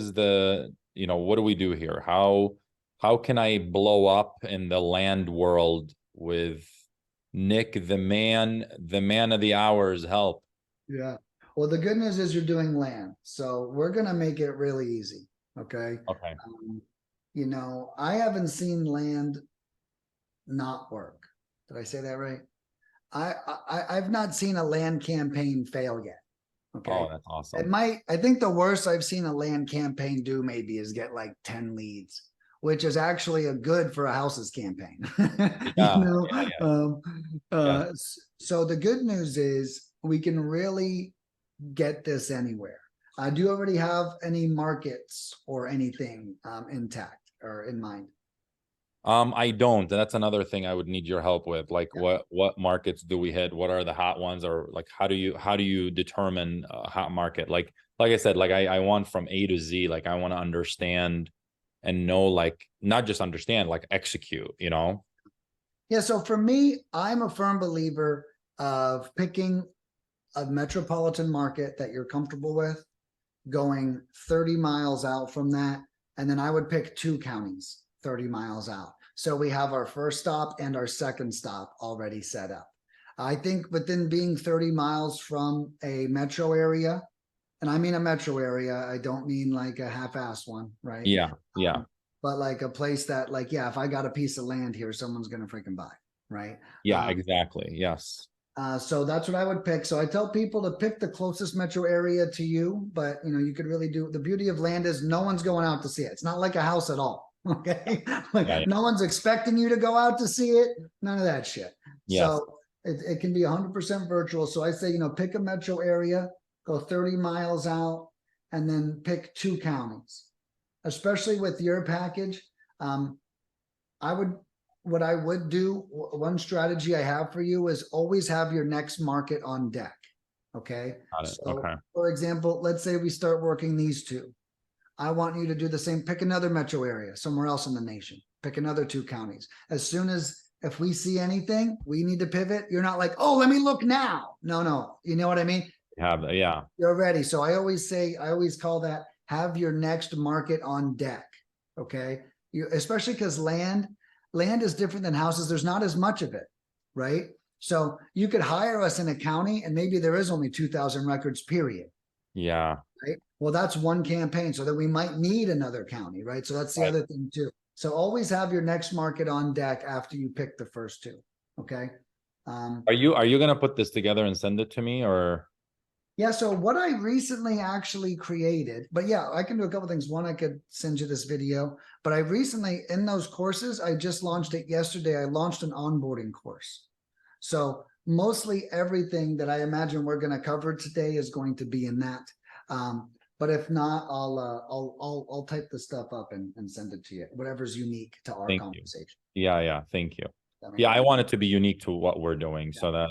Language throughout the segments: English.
is the, what do we do here? How can I blow up in the land world with Nick, the man of the hours help? Yeah. Well, the good news is you're doing land. So we're going to make it really easy. Okay. Okay. Um, I haven't seen land not work. Did I say that right? I've not seen a land campaign fail yet. Okay. Oh, that's awesome. I think the worst I've seen a land campaign do maybe is get like 10 leads, which is actually a good for a houses campaign. Yeah, yeah, yeah. Um, Yes. so the good news is we can really get this anywhere. Do you already have any markets or anything intact or in mind? I don't. And that's another thing I would need your help with. Like Yeah. what markets do we hit? What are the hot ones? Or like how do you determine a hot market? Like I said, like I want from A to Z, like I want to understand and know, like not just understand, like execute, Yeah. So for me, I'm a firm believer of picking a metropolitan market that you're comfortable with, going 30 miles out from that. And then I would pick two counties 30 miles out. So we have our first stop and our second stop already set up. I think within being 30 miles from a metro area, and I mean a metro area, I don't mean like a half-assed one, right? Yeah, yeah, Um, but like a place that, like, yeah, if I got a piece of land here, someone's gonna freaking buy, right? yeah, Um, exactly. Yes. so that's what I would pick. So I tell people to pick the closest metro area to you, but you could really do, the beauty of land is no one's going out to see it. It's not like a house at all. Okay. Yeah, Like yeah. no one's expecting you to go out to see it. None of that shit. Yes. So it can be 100% virtual. So I say, pick a metro area, go 30 miles out, and then pick two counties, especially with your package. Um, I would, what I would do, one strategy I have for you is always have your next market on deck. Okay. Got it. So, Okay. for example, let's say we start working these two. I want you to do the same, pick another metro area somewhere else in the nation, pick another two counties. As soon as, if we see anything, we need to pivot. You're not like, oh, let me look now. No, no. You know what I mean? Have that. Yeah. You're ready. So I always say, I always call that have your next market on deck. Okay. Especially because land is different than houses. There's not as much of it, right? So you could hire us in a county and maybe there is only 2,000 records, period. Yeah. Right. Well, that's one campaign. So then we might need another county, right? So that's the Right. other thing too. So always have your next market on deck after you pick the first two. Okay. Are you gonna put this together and send it to me, or? Yeah, so what I recently actually created, but yeah, I can do a couple things. One, I could send you this video, but I recently, in those courses, I just launched it yesterday. I launched an onboarding course. So mostly everything that I imagine we're going to cover today is going to be in that. But if not, I'll type the stuff up and send it to you. Whatever's unique to our Thank you. conversation. Yeah, yeah. Thank you. That Yeah, makes I sense. want it to be unique to what we're doing, so that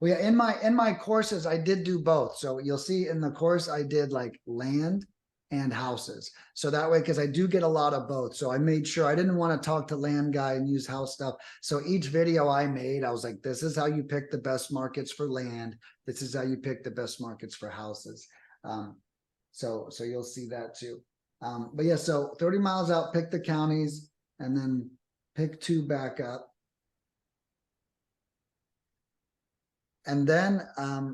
Well, yeah, in my courses, I did do both. So you'll see in the course, I did like land and houses. So that way, because I do get a lot of both. So I made sure I didn't want to talk to land guy and use house stuff. So each video I made, I was like, this is how you pick the best markets for land. This is how you pick the best markets for houses. So you'll see that too. But yeah, so 30 miles out, pick the counties and then pick two back up. And then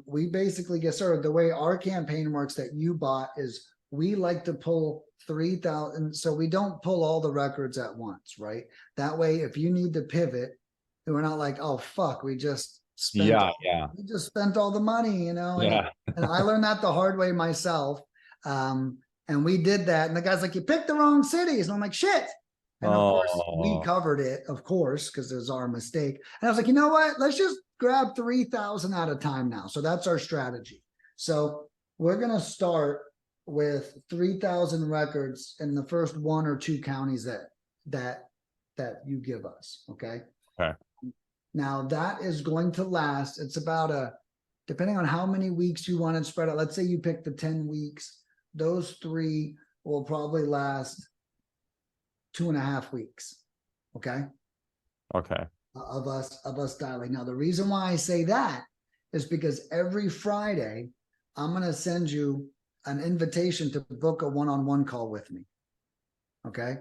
we basically get started. The way our campaign works that you bought is we like to pull 3,000. So we don't pull all the records at once, right? That way, if you need to pivot, we're not like, oh, fuck, we just spent all the money, yeah. and I learned that the hard way myself. And we did that. And the guy's like, you picked the wrong cities. And I'm like, shit. And of course, we Oh, covered it, of course, because it was our mistake. And I was like, you know what? Let's just grab 3,000 at a time now. So that's our strategy. So we're going to start with 3,000 records in the first one or two counties that you give us. Okay. okay. Now that is going to last. It's about depending on how many weeks you want to spread out. Let's say you pick the 10 weeks. Those three will probably last 2.5 weeks. Okay. Okay. Of us dialing. Now, the reason why I say that is because every Friday, I'm going to send you an invitation to book a one-on-one call with me. Okay.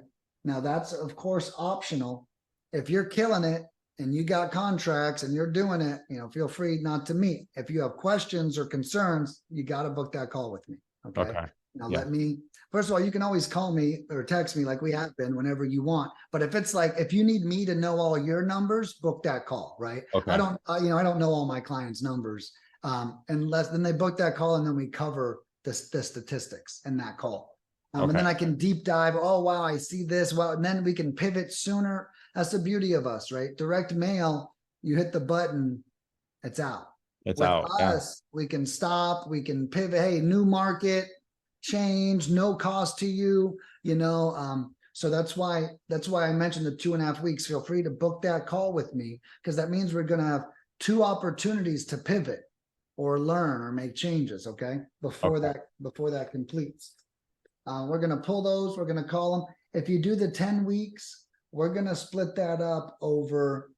Now that's of course optional. If you're killing it and you got contracts and you're doing it, feel free not to meet. If you have questions or concerns, you got to book that call with me. Okay. Okay. Now Yeah. first of all, you can always call me or text me like we have been whenever you want. But if it's like, if you need me to know all your numbers, book that call, right? Okay. I don't know all my clients' numbers. Unless then they book that call and then we cover the statistics in that call. And then I can deep dive. Oh, wow, I see this. Well, and then we can pivot sooner. That's the beauty of us, right? Direct mail, you hit the button, it's out. It's With out. Yeah. us, we can stop, we can pivot. Hey, new market, change, no cost to you, so that's why I mentioned the 2.5 weeks. Feel free to book that call with me, because that means we're going to have 2 opportunities to pivot or learn or make changes. Okay. Before that completes. We're going to pull those. We're going to call them. If you do the 10 weeks, we're going to split that up over,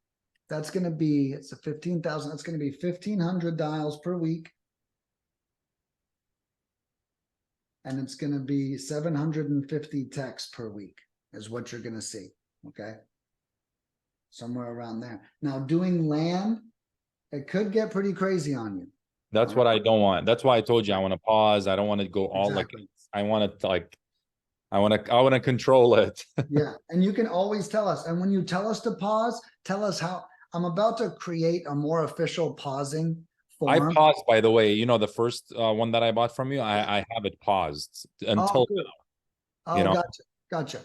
that's going to be, it's a 15,000. That's going to be 1,500 dials per week. And it's going to be 750 texts per week is what you're going to see. Okay. Somewhere around there. Now doing land, it could get pretty crazy on you. That's what I don't want. That's why I told you I want to pause. I don't want to go all Exactly. I want to control it. Yeah. And you can always tell us. And when you tell us to pause, tell us how. I'm about to create a more official pausing form. I paused, by the way, the first one that I bought from you, I have it paused until good. now, Gotcha.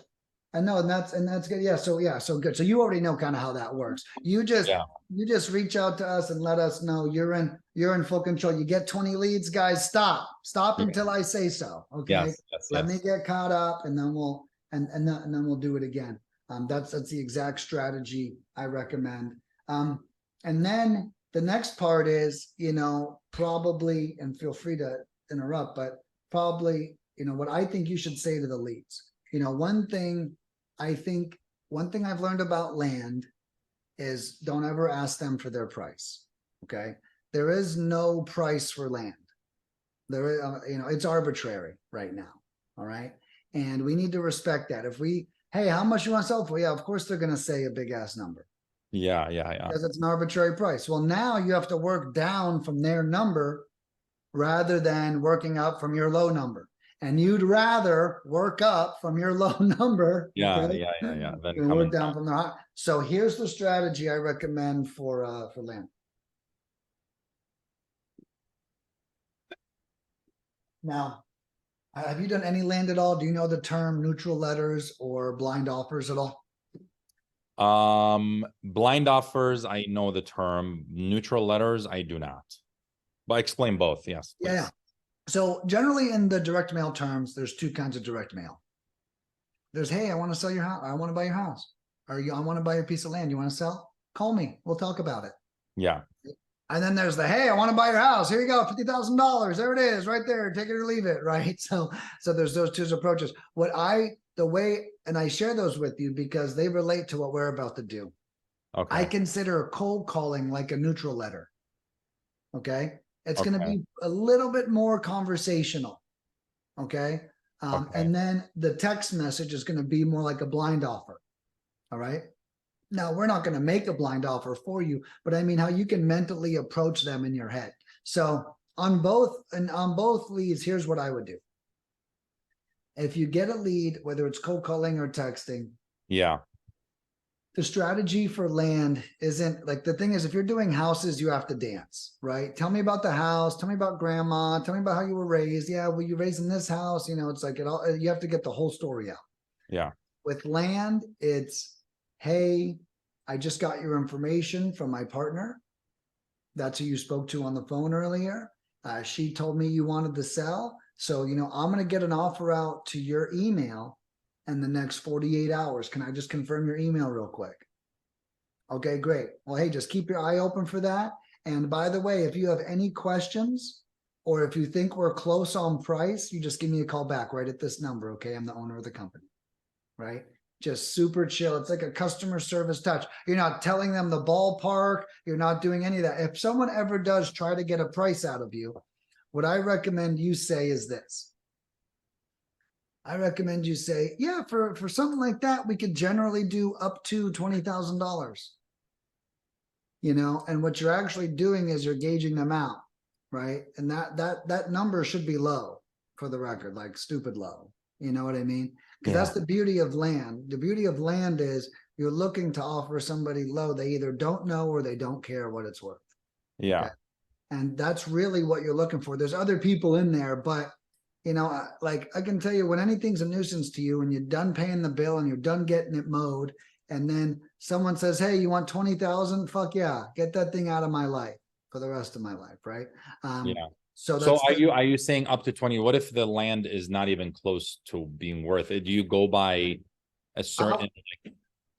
I know, and that's good. So good. So you already know kind of how that works. You just reach out to us and let us know you're in full control. You get 20 leads, guys. Stop until I say so. Okay. Let me get caught up, and then we'll then we'll do it again. That's the exact strategy I recommend. And then the next part is, probably, and feel free to interrupt, but probably, what I think you should say to the leads. One thing I've learned about land is don't ever ask them for their price. Okay. There is no price for land. There is, it's arbitrary right now. All right. And we need to respect that. Hey, how much you want to sell for? Yeah, of course they're going to say a big ass number. Yeah. Because it's an arbitrary price. Well, now you have to work down from their number rather than working up from your low number. And you'd rather work up from your low number. Yeah. Then work down from the high. So here's the strategy I recommend for land. Now, have you done any land at all? Do you know the term neutral letters or blind offers at all? Blind offers, I know the term. Neutral letters, I do not. But explain both. Yes. Please. Yeah. So generally in the direct mail terms, there's 2 kinds of direct mail. There's, hey, I want to sell your house. I want to buy your house. Or I want to buy a piece of land. You want to sell? Call me. We'll talk about it. Yeah. And then there's the, hey, I want to buy your house. Here you go, $50,000. There it is, right there. Take it or leave it, right? So there's those 2 approaches. And I share those with you because they relate to what we're about to do. Okay. I consider cold calling like a neutral letter. Okay. It's going to be a little bit more conversational. Okay. And then the text message is going to be more like a blind offer. All right. Now, we're not going to make a blind offer for you, but I mean how you can mentally approach them in your head. So on both leads, here's what I would do. If you get a lead, whether it's cold calling or texting. Yeah. The strategy for land isn't like, the thing is, if you're doing houses, you have to dance, right? Tell me about the house. Tell me about grandma. Tell me about how you were raised. Yeah. Were you raised in this house? It's like you have to get the whole story out. Yeah. With land, it's, hey, I just got your information from my partner. That's who you spoke to on the phone earlier. She told me you wanted to sell. So, I'm going to get an offer out to your email in the next 48 hours. Can I just confirm your email real quick? Okay, great. Well, hey, just keep your eye open for that. And by the way, if you have any questions or if you think we're close on price, you just give me a call back right at this number. Okay. I'm the owner of the company, right? Just super chill. It's like a customer service touch. You're not telling them the ballpark. You're not doing any of that. If someone ever does try to get a price out of you, what I recommend you say is this. I recommend you say, yeah, for something like that, we could generally do up to $20,000. You know, and what you're actually doing is you're gauging them out, right? And that number should be low, for the record, like stupid low. You know what I mean? Because Yeah. that's the beauty of land. The beauty of land is you're looking to offer somebody low. They either don't know or they don't care what it's worth. Yeah. Okay. And that's really what you're looking for. There's other people in there, but you know, like I can tell you, when anything's a nuisance to you and you're done paying the bill and you're done getting it mowed, and then someone says, hey, you want 20,000? Fuck yeah, get that thing out of my life for the rest of my life, right? Yeah. So So that's the, are you saying up to 20? What if the land is not even close to being worth it? Do you go by a certain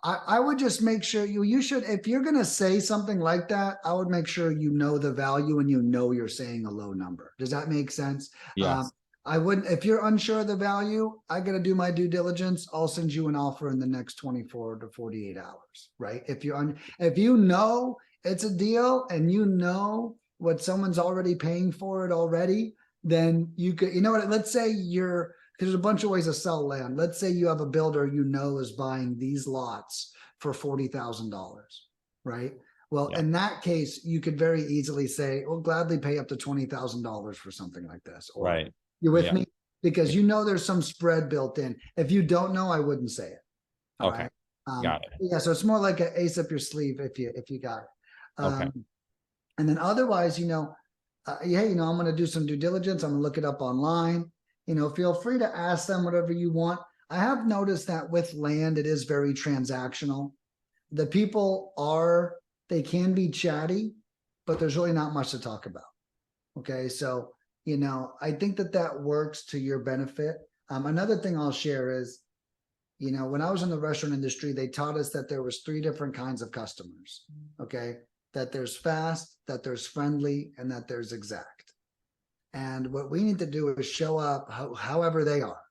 I would just make sure you should, if you're gonna say something like that, I would make sure you know the value and you know you're saying a low number. Does that make sense? yes. I wouldn't, if you're unsure of the value, I gotta do my due diligence. I'll send you an offer in the next 24 to 48 hours, right? If you know it's a deal and you know what someone's already paying for it already, then you could, you know what, let's say you're, there's a bunch of ways to sell land. Let's say you have a builder you know is buying these lots for $40,000, right? Well, Yeah. in that case, you could very easily say, "We'll gladly pay up to $20,000 for something like this." Or Right. you with Yeah. me? Because you know there's some spread built in. If you don't know, I wouldn't say it. All Okay. right. Got it. Yeah. So it's more like an ace up your sleeve if you got it. Okay. And then otherwise, yeah, I'm going to do some due diligence. I'm going to look it up online. Feel free to ask them whatever you want. I have noticed that with land, it is very transactional. The people they can be chatty, but there's really not much to talk about. Okay. So, I think that works to your benefit. Another thing I'll share is, when I was in the restaurant industry, they taught us that there was 3 different kinds of customers. Okay. That there's fast, that there's friendly, and that there's exact. And what we need to do is show up however they are.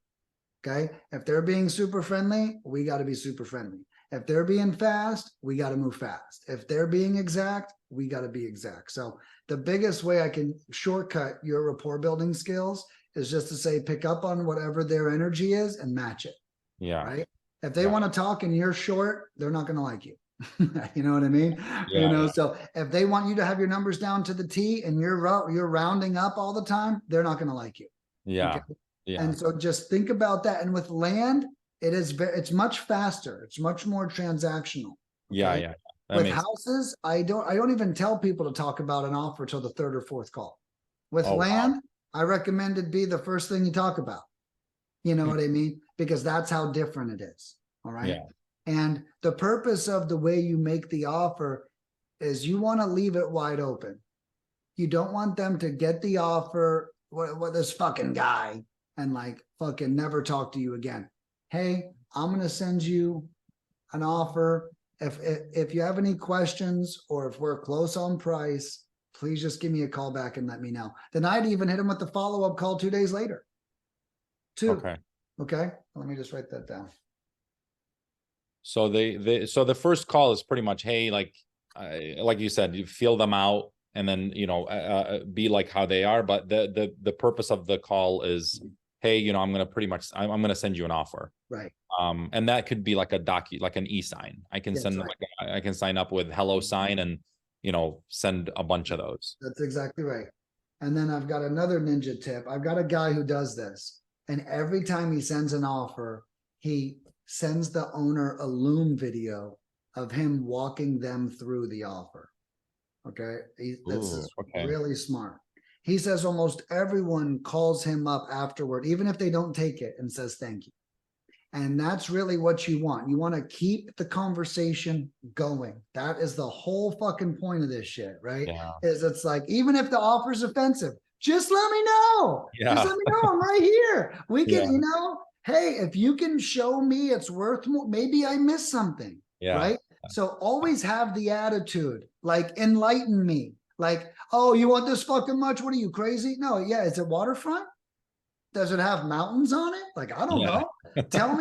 Okay. If they're being super friendly, we got to be super friendly. If they're being fast, we got to move fast. If they're being exact, we got to be exact. So the biggest way I can shortcut your rapport building skills is just to say, pick up on whatever their energy is and match it. Yeah. Right. If they want to talk and you're short, they're not going to like you. You know what I mean? Yeah. So if they want you to have your numbers down to the T and you're rounding up all the time, they're not going to like you. Yeah. Okay? Yeah. And so just think about that. And with land, it's much faster. It's much more transactional. Yeah. Okay? Yeah. With houses, I don't even tell people to talk about an offer till the 3rd or 4th call. With Oh, land, wow. I recommend it be the first thing you talk about. You know what I mean? Because that's how different it is. All right. Yeah. And the purpose of the way you make the offer is you want to leave it wide open. You don't want them to get the offer, what this fucking guy, and like fucking never talk to you again. Hey, I'm going to send you an offer. If you have any questions or if we're close on price, please just give me a call back and let me know. Then I'd even hit him with the follow-up call 2 days later. 2. Okay. Okay. Let me just write that down. So so the first call is pretty much, hey, like you said, you feel them out and then, be like how they are. But the purpose of the call is, hey, I'm going to send you an offer. Right. And that could be like like an e-sign. I can send right. I can sign up with hello sign and, send a bunch of those. That's exactly right. And then I've got another ninja tip. I've got a guy who does this. And every time he sends an offer, he sends the owner a Loom video of him walking them through the offer. Okay. This is really smart. He says almost everyone calls him up afterward, even if they don't take it, and says thank you. And that's really what you want. You want to keep the conversation going. That is the whole fucking point of this shit, right? Yeah. Is it's like, even if the offer is offensive, just let me know. Yeah. Just let me know. I'm right here. We can, hey, if you can show me it's worth more, maybe I missed something. Yeah. Right. So always have the attitude, like, enlighten me. Like, oh, you want this fucking much? What are you, crazy? No, yeah. Is it waterfront? Does it have mountains on it? Like, I don't know. Tell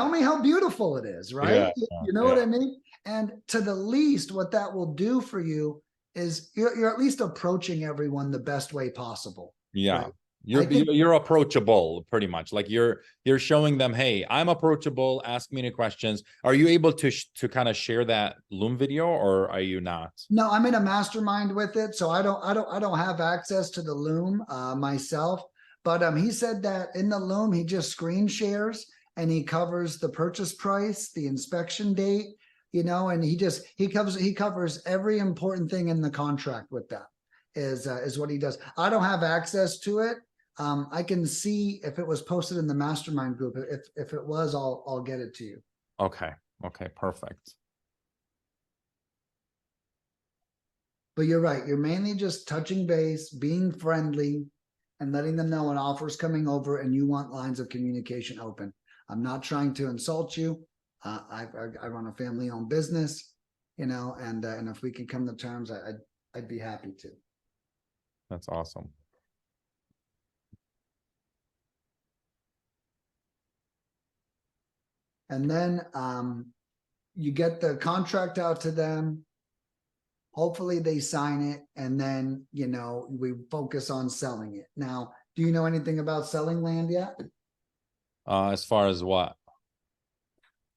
me how beautiful it is, right? You know what I mean? And to the least, what that will do for you is you're at least approaching everyone the best way possible. Yeah. Right? I think You're approachable pretty much. Like you're showing them, hey, I'm approachable. Ask me any questions. Are you able to kind of share that Loom video, or are you not? no, I'm in a mastermind with it, so I don't have access to the Loom myself. But he said that in the Loom he just screen shares and he covers the purchase price, the inspection date, and he covers every important thing in the contract with that is what he does. I don't have access to it. I can see if it was posted in the mastermind group. If it was, I'll get it to you. Okay. Okay. Perfect. But you're right. You're mainly just touching base, being friendly, and letting them know an offer's coming over and you want lines of communication open. I'm not trying to insult you. I run a family-owned business, and if we could come to terms, I'd be happy to. That's awesome. And then you get the contract out to them. Hopefully they sign it, and then we focus on selling it. Now, do you know anything about selling land yet? As far as what?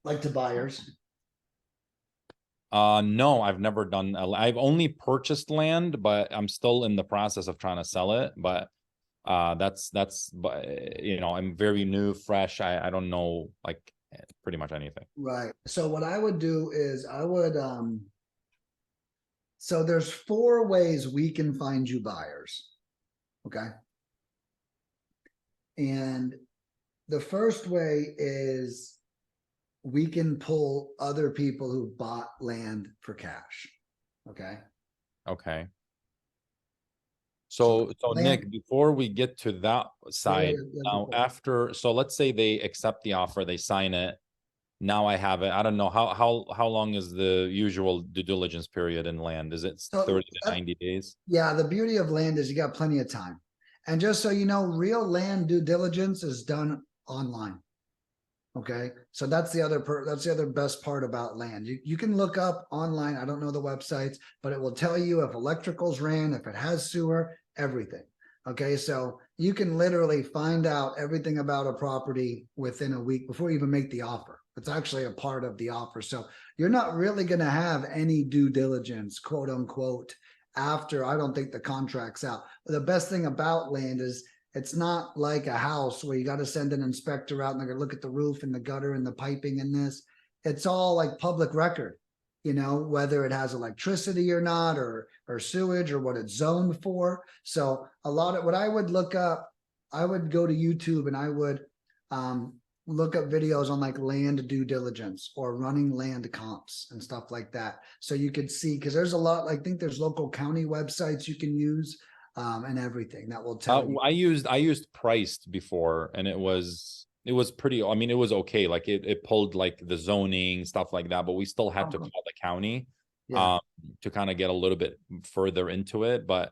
Like to buyers? No, I've never done. I've only purchased land, but I'm still in the process of trying to sell it. But but I'm very new, fresh. I don't know like pretty much anything. Right. So what I would do is so there's 4 ways we can find you buyers. Okay. And the first way is we can pull other people who bought land for cash. Okay. Okay. So land, Nick, before we get to that side, now before. after, so let's say they accept the offer, they sign it. Now I have it. I don't know how long is the usual due diligence period in land? Is it So 30 to 90 days? yeah, the beauty of land is you got plenty of time. And just so you know, real land due diligence is done online. Okay. So that's the other best part about land. You can look up online. I don't know the websites, but it will tell you if electricals ran, if it has sewer, everything. Okay. So you can literally find out everything about a property within a week before you even make the offer. It's actually a part of the offer. So you're not really going to have any due diligence, quote unquote, after I don't think the contract's out. The best thing about land is it's not like a house where you got to send an inspector out and they're going to look at the roof and the gutter and the piping in this. It's all like public record, whether it has electricity or not, or sewage, or what it's zoned for. So a lot of what I would look up, I would go to YouTube and I would look up videos on like land due diligence or running land comps and stuff like that. So you could see, because there's a lot, I think there's local county websites you can use. And everything that will tell you. I used Priced before, and it was pretty. I mean, it was okay. Like it pulled like the zoning stuff like that, but we still had to call the county Yeah. to kind of get a little bit further into it. But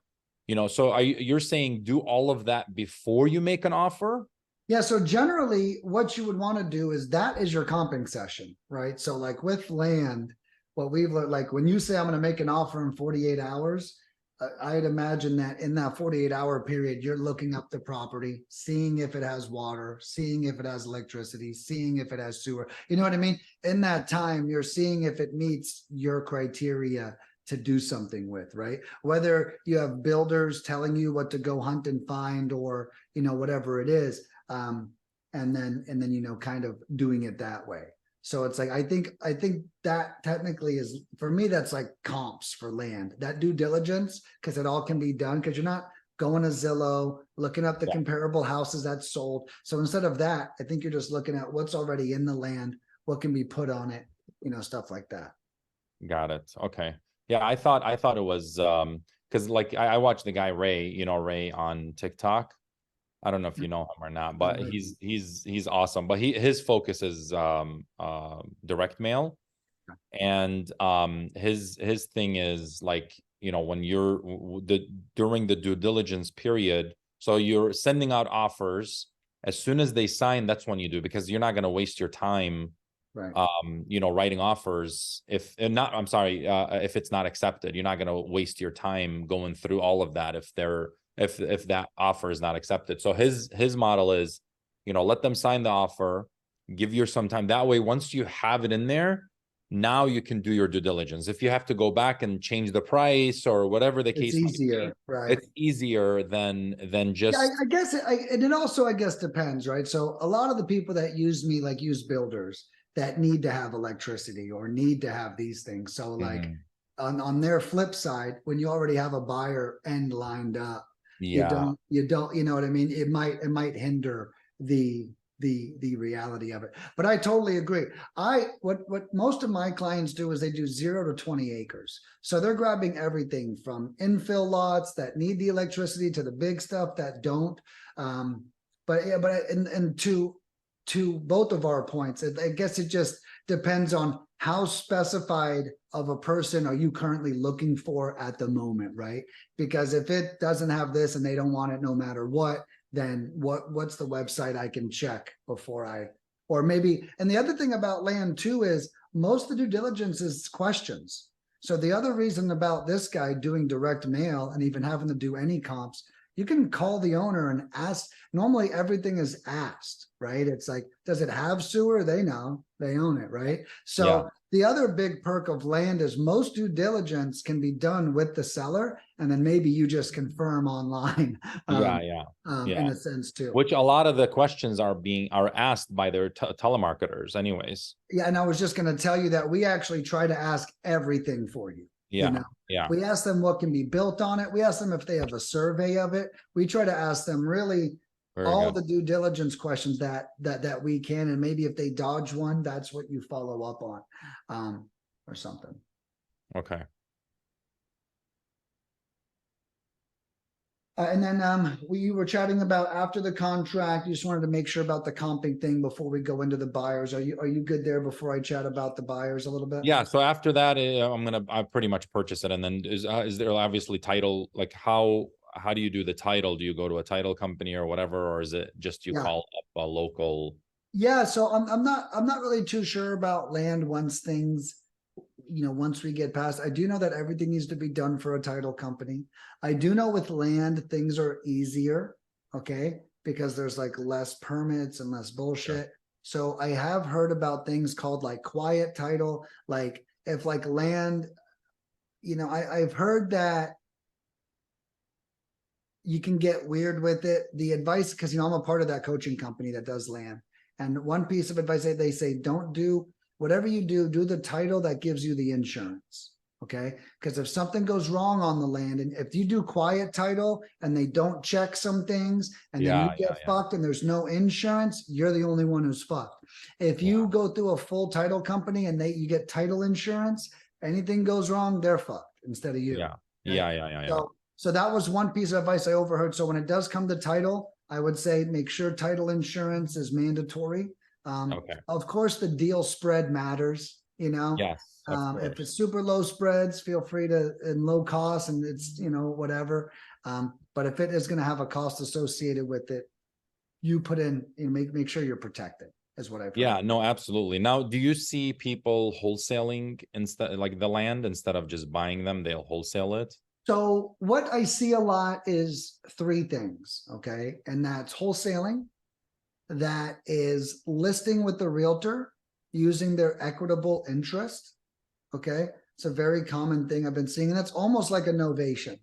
so you're saying do all of that before you make an offer? Yeah. So generally, what you would want to do is that is your comping session, right? So like with land, what we've learned, like when you say I'm going to make an offer in 48 hours. I'd imagine that in that 48-hour period, you're looking up the property, seeing if it has water, seeing if it has electricity, seeing if it has sewer. You know what I mean? In that time, you're seeing if it meets your criteria to do something with, right? Whether you have builders telling you what to go hunt and find, or whatever it is, and then kind of doing it that way. So it's like I think that technically is, for me, that's like comps for land, that due diligence, because it all can be done, because you're not going to Zillow, looking up the comparable houses that's sold. So instead of that, I think you're just looking at what's already in the land, what can be put on it, stuff like that. Got it. Okay. Yeah, I thought it was because like I watched the guy Ray on TikTok. I don't know if you know him or not, but he's awesome. But his focus is direct mail, and his thing is like when you're during the due diligence period, so you're sending out offers. As soon as they sign, that's when you do, because you're not going to waste your time Right. writing offers if it's not accepted. You're not going to waste your time going through all of that if they're if that offer is not accepted. So his model is, let them sign the offer, give you some time. That way, once you have it in there, now you can do your due diligence. If you have to go back and change the price or whatever the It's case might be, easier, right? it's easier than Yeah, just I guess and it also, I guess, depends, right? So a lot of the people that use me, like use builders that need to have electricity or need to have these things. So like Mhm. on their flip side, when you already have a buyer end lined up, Yeah, you don't, you know what I mean? It might hinder the the reality of it. But I totally agree. What most of my clients do is they do 0 to 20 acres. So they're grabbing everything from infill lots that need the electricity to the big stuff that don't. But yeah, but and to both of our points, I guess it just depends on how specified of a person are you currently looking for at the moment, right? Because if it doesn't have this and they don't want it no matter what, then what's the website I can check before I, or maybe, and the other thing about land too is most of the due diligence is questions. So the other reason about this guy doing direct mail and even having to do any comps, you can call the owner and ask. Normally everything is asked, right? It's like, does it have sewer? They know, they own it, right? yeah, So the other big perk of land is most due diligence can be done with the seller, and then maybe you just confirm online. yeah, yeah, In yeah. a sense too. Which a lot of the questions are asked by their telemarketers, anyways. Yeah, and I was just going to tell you that we actually try to ask everything for you. You Yeah, know, yeah, we ask them what can be built on it. We ask them if they have a survey of it. We try to ask them really very all good. the due diligence questions that we can, and maybe if they dodge one, that's what you follow up on, or something. Okay. And then we were chatting about after the contract. You just wanted to make sure about the comping thing before we go into the buyers. Are you good there before I chat about the buyers a little bit? Yeah. So after that, I pretty much purchase it, and then is there obviously title? Like how do you do the title? Do you go to a title company or whatever, or is it just you Yeah. call up a local? Yeah, so I'm not really too sure about land once things, once we get past. I do know that everything needs to be done for a title company. I do know with land things are easier, okay, because there's like less permits and less Sure. bullshit. So I have heard about things called like quiet title, like if like land, I've heard that you can get weird with it. The advice, because I'm a part of that coaching company that does land. And one piece of advice they say, don't do whatever you do the title that gives you the insurance. Okay. Because if something goes wrong on the land, and if you do quiet title and they don't check some things, and then you Yeah, get yeah, yeah, fucked and there's no insurance, you're the only one who's fucked. If yeah, you go through a full title company and you get title insurance, anything goes wrong, they're fucked instead of you. yeah, Okay. yeah, yeah, yeah, yeah. So that was one piece of advice I overheard. So when it does come to title, I would say make sure title insurance is mandatory. Okay. Of course, the deal spread matters. Yes, of If it's course. super low spreads, feel free to, and low cost, and it's whatever. But if it is going to have a cost associated with it, you put in, make sure you're protected. Is what I've heard. Yeah, no, absolutely. Now, do you see people wholesaling instead, like the land, instead of just buying them, they'll wholesale it? So what I see a lot is three things, okay, and that's wholesaling. That is listing with the realtor using their equitable interest. Okay. It's a very common thing I've been seeing. And that's almost like a novation.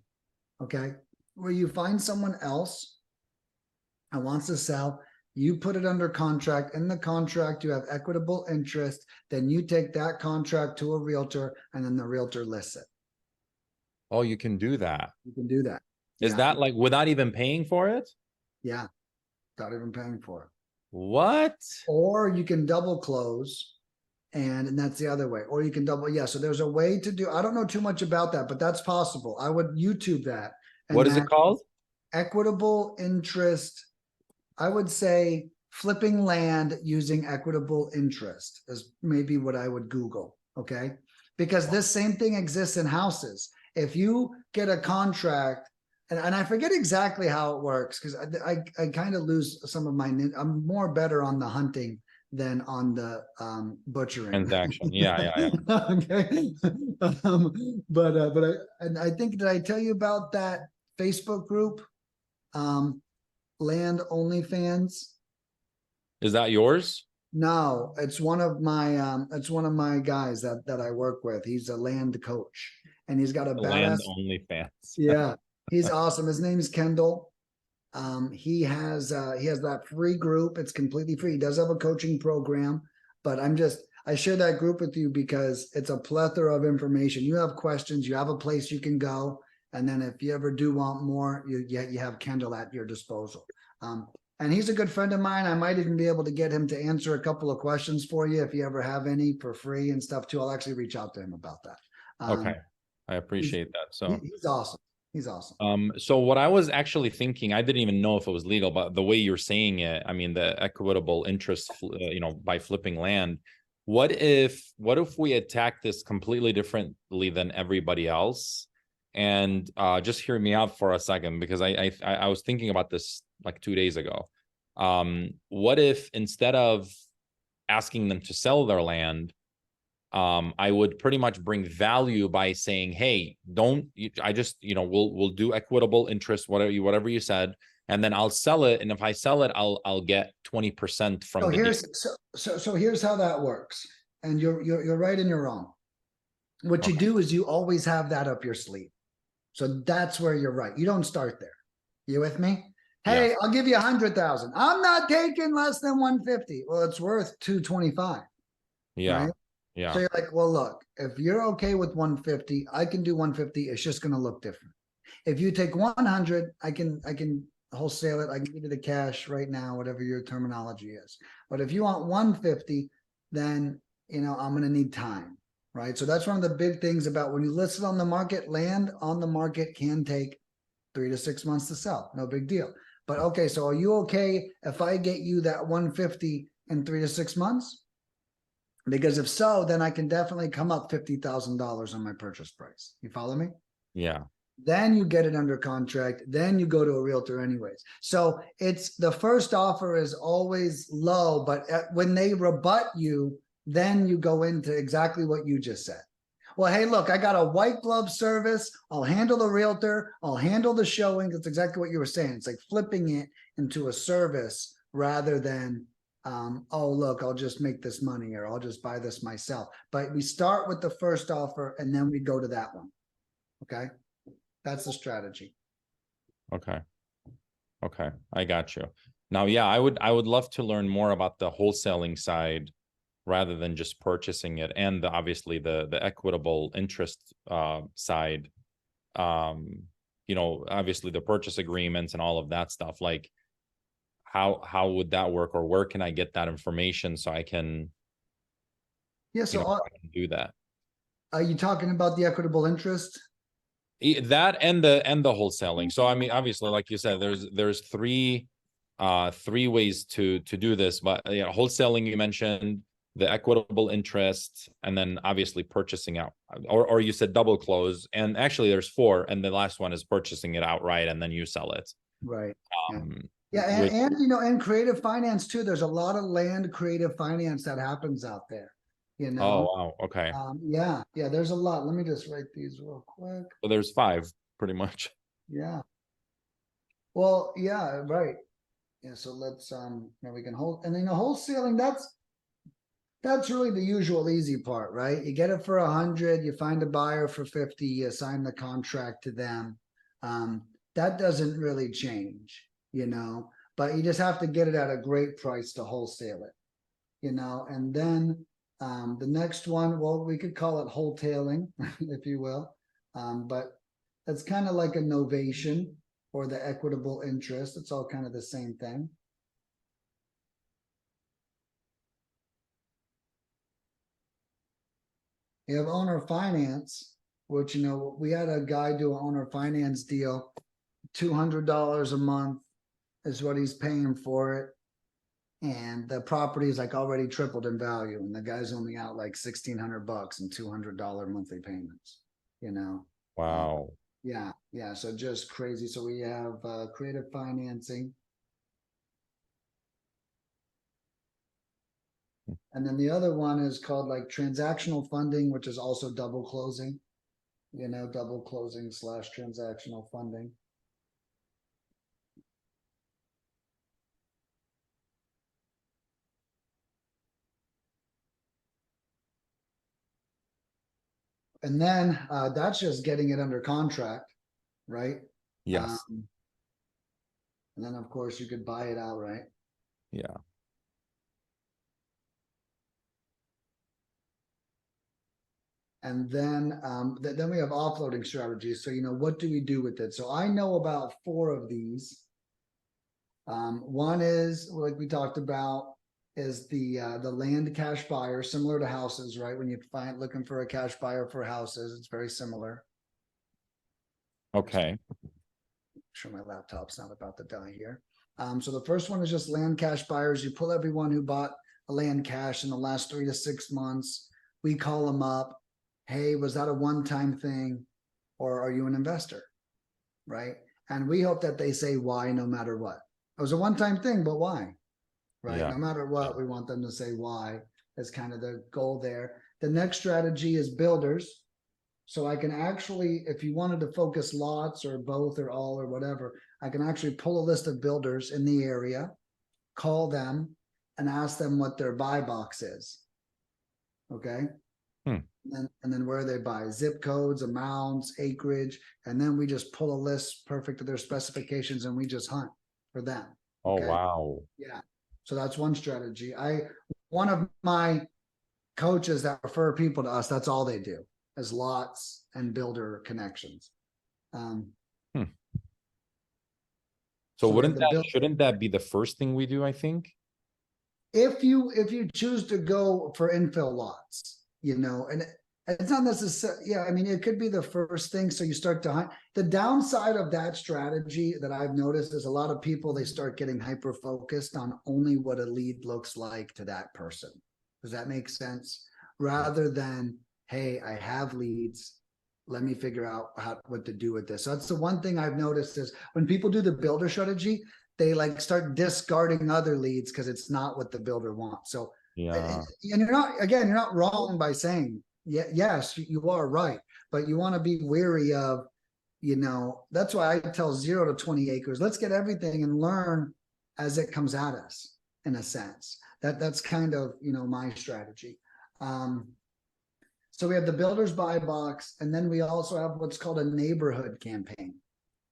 Okay. Where you find someone else that wants to sell, you put it under contract. In the contract, you have equitable interest. Then you take that contract to a realtor, and then the realtor lists it. Oh, you can do that. You can do that. Is Yeah. that like without even paying for it? Yeah. Without even paying for it. What? Or you can double close, and that's the other way. Or you can double, yeah. So there's a way to do. I don't know too much about that, but that's possible. I would YouTube that. What And is it that called? equitable interest, I would say flipping land using equitable interest is maybe what I would Google. Okay. Because this same thing exists in houses. If you get a contract, and I forget exactly how it works, because I kind of lose some of my, I'm more better on the hunting than on the butchering. Transaction. Yeah, yeah, yeah. Okay. But I think, did I tell you about that Facebook group? Land OnlyFans. Is that yours? No, it's one of my guys that I work with. He's a land coach and he's got a Land badass. only fans. Yeah, he's awesome. His name's Kendall. He has that free group. It's completely free. He does have a coaching program, but I share that group with you because it's a plethora of information. You have questions, you have a place you can go, and then if you ever do want more, you have Kendall at your disposal. And he's a good friend of mine. I might even be able to get him to answer a couple of questions for you if you ever have any for free and stuff too. I'll actually reach out to him about that. Okay. I appreciate that. So He's awesome. He's awesome. So what I was actually thinking, I didn't even know if it was legal, but the way you're saying it, I mean, the equitable interest, by flipping land. What if we attack this completely differently than everybody else? And just hear me out for a second, because I was thinking about this like 2 days ago. What if instead of asking them to sell their land, I would pretty much bring value by saying, hey, we'll do equitable interest, whatever you said, and then I'll sell it. And if I sell it, I'll get 20% from the deal. So here's how that works. And you're right and you're wrong. What you do is you always have that up your sleeve. So that's where you're right. You don't start there. You with me? Hey, Yeah. I'll give you 100,000. I'm not taking less than 150. Well, it's worth 225. Yeah. Right? Yeah. So you're like, well, look, if you're okay with 150, I can do 150. It's just going to look different. If you take 100, I can wholesale it. I can give you the cash right now, whatever your terminology is. But if you want 150, then I'm going to need time, right? So that's one of the big things about when you list it on the market. Land on the market can take 3 to 6 months to sell. No big deal. But okay, so are you okay if I get you that 150 in 3 to 6 months? Because if so, then I can definitely come up $50,000 on my purchase price. You follow me? Yeah. Then you get it under contract. Then you go to a realtor anyways. So it's the first offer is always low, but when they rebut you, then you go into exactly what you just said. Well, hey, look, I got a white glove service. I'll handle the realtor. I'll handle the showing. That's exactly what you were saying. It's like flipping it into a service rather than oh, look, I'll just make this money or I'll just buy this myself. But we start with the first offer and then we go to that one. Okay. That's the strategy. Okay. Okay. I got you. Now, yeah, I would love to learn more about the wholesaling side rather than just purchasing it, and obviously the equitable interest side. Obviously the purchase agreements and all of that stuff. Like, how would that work, or where can I get that information so I can I can do that? Are you talking about the equitable interest? That and the wholesaling. So I mean, obviously, like you said, there's three ways to do this, but wholesaling you mentioned, the equitable interest, and then obviously purchasing out, or you said double close, and actually there's four, and the last one is purchasing it outright and then you sell it. Right. Um, Yeah, and creative finance too. There's a lot of land creative finance that happens out there. Oh wow, okay. Yeah, there's a lot. Let me just write these real quick. So there's five, pretty much. Yeah. Well, yeah, right. Yeah, so let's now we can hold, and then the wholesaling, that's really the usual easy part, right? You get it for 100, you find a buyer for 50, you sign the contract to them. That doesn't really change, but you just have to get it at a great price to wholesale it, and then the next one, well, we could call it wholetailing, if you will, but that's kind of like a novation or the equitable interest. It's all kind of the same thing. You have owner finance, which, we had a guy do an owner finance deal. $200 a month is what he's paying for it. And the property is like already tripled in value. And the guy's only out like $1,600 and $200 monthly payments, Wow. Yeah. So just crazy. So we have creative financing. And then the other one is called like transactional funding, which is also double closing, double closing / transactional funding. and then that's just getting it under contract, right? Yes. And then of course you could buy it outright. Yeah. And then then we have offloading strategies. So, what do we do with it? So I know about 4 of these. One is, like we talked about, is the land cash buyer, similar to houses, right? When you find looking for a cash buyer for houses, it's very similar. Okay. Sure, my laptop's not about to die here. So the first one is just land cash buyers. You pull everyone who bought a land cash in the last 3 to 6 months. We call them up. Hey, was that a one-time thing, or are you an investor? Right? And we hope that they say why, no matter what. It was a one-time thing, but why? Right? Yeah. No matter what, we want them to say why. Is kind of the goal there. The next strategy is builders. So I can actually, if you wanted to focus lots or both or all or whatever, I can actually pull a list of builders in the area, call them, and ask them what their buy box is. Okay. And then where they buy, zip codes, amounts, acreage, and then we just pull a list perfect to their specifications and we just hunt for them. Oh, Okay. wow. Yeah. So that's one strategy. One of my coaches that refer people to us, that's all they do, is lots and builder connections. So So shouldn't that be the first thing we do, I think? If you choose to go for infill lots, and it's not necessarily, yeah, I mean, it could be the first thing. So you start to hunt. The downside of that strategy that I've noticed is a lot of people, they start getting hyper focused on only what a lead looks like to that person. Does that make sense? Rather than, hey, I have leads, let me figure out what to do with this. So that's the one thing I've noticed is when people do the builder strategy, they like start discarding other leads because it's not what the builder wants. So, Yeah. and you're not wrong by saying, yes, you are right, but you want to be wary of, that's why I tell 0 to 20 acres. Let's get everything and learn as it comes at us, in a sense. That's kind of, my strategy. So we have the builder's buy box, and then we also have what's called a neighborhood campaign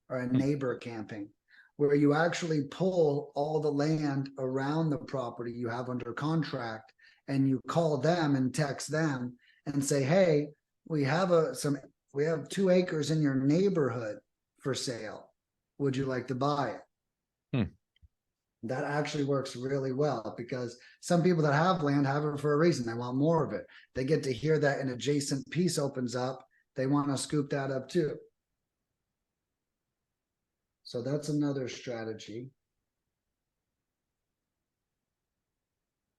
or a neighbor campaign, where you actually pull all the land around the property you have under contract, and you call them and text them and say, hey, we have 2 acres in your neighborhood for sale. Would you like to buy it? That actually works really well because some people that have land have it for a reason. They want more of it. They get to hear that an adjacent piece opens up. They want to scoop that up too. So that's another strategy.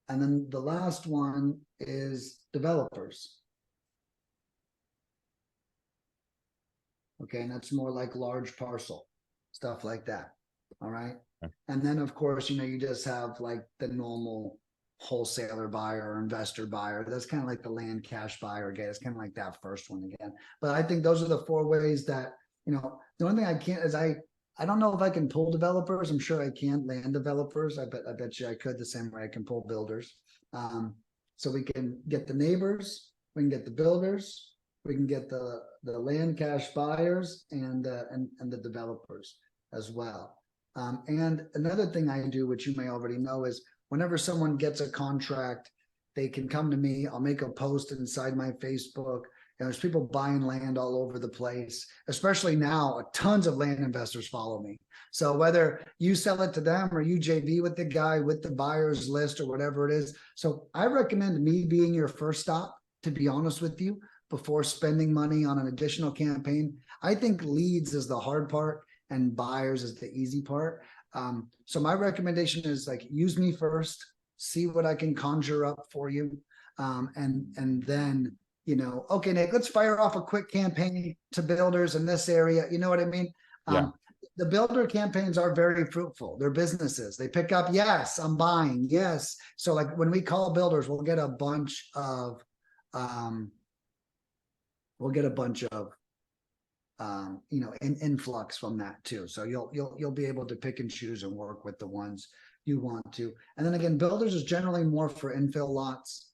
And then the last one is developers. Okay, and that's more like large parcel, stuff like that. All right. And then of course, you just have like the normal wholesaler buyer or investor buyer. That's kind of like the land cash buyer again. It's kind of like that first one again. But I think those are the 4 ways that, the only thing I can't is I don't know if I can pull developers. I'm sure I can. Land developers. I bet you I could, the same way I can pull builders. So we can get the neighbors, we can get the builders, we can get the land cash buyers and the developers as well. And another thing I do, which you may already know, is whenever someone gets a contract, they can come to me. I'll make a post inside my Facebook. And there's people buying land all over the place, especially now. Tons of land investors follow me. So whether you sell it to them or you JV with the guy with the buyer's list or whatever it is. So I recommend me being your first stop, to be honest with you, before spending money on an additional campaign. I think leads is the hard part and buyers is the easy part. So my recommendation is like, use me first, see what I can conjure up for you. And then, okay, Nick, let's fire off a quick campaign to builders in this area. You know what I mean? Yeah. The builder campaigns are very fruitful. They're businesses. They pick up, yes, I'm buying. Yes. So like when we call builders, we'll get a bunch of, an influx from that too. So you'll be able to pick and choose and work with the ones you want to. And then again, builders is generally more for infill lots.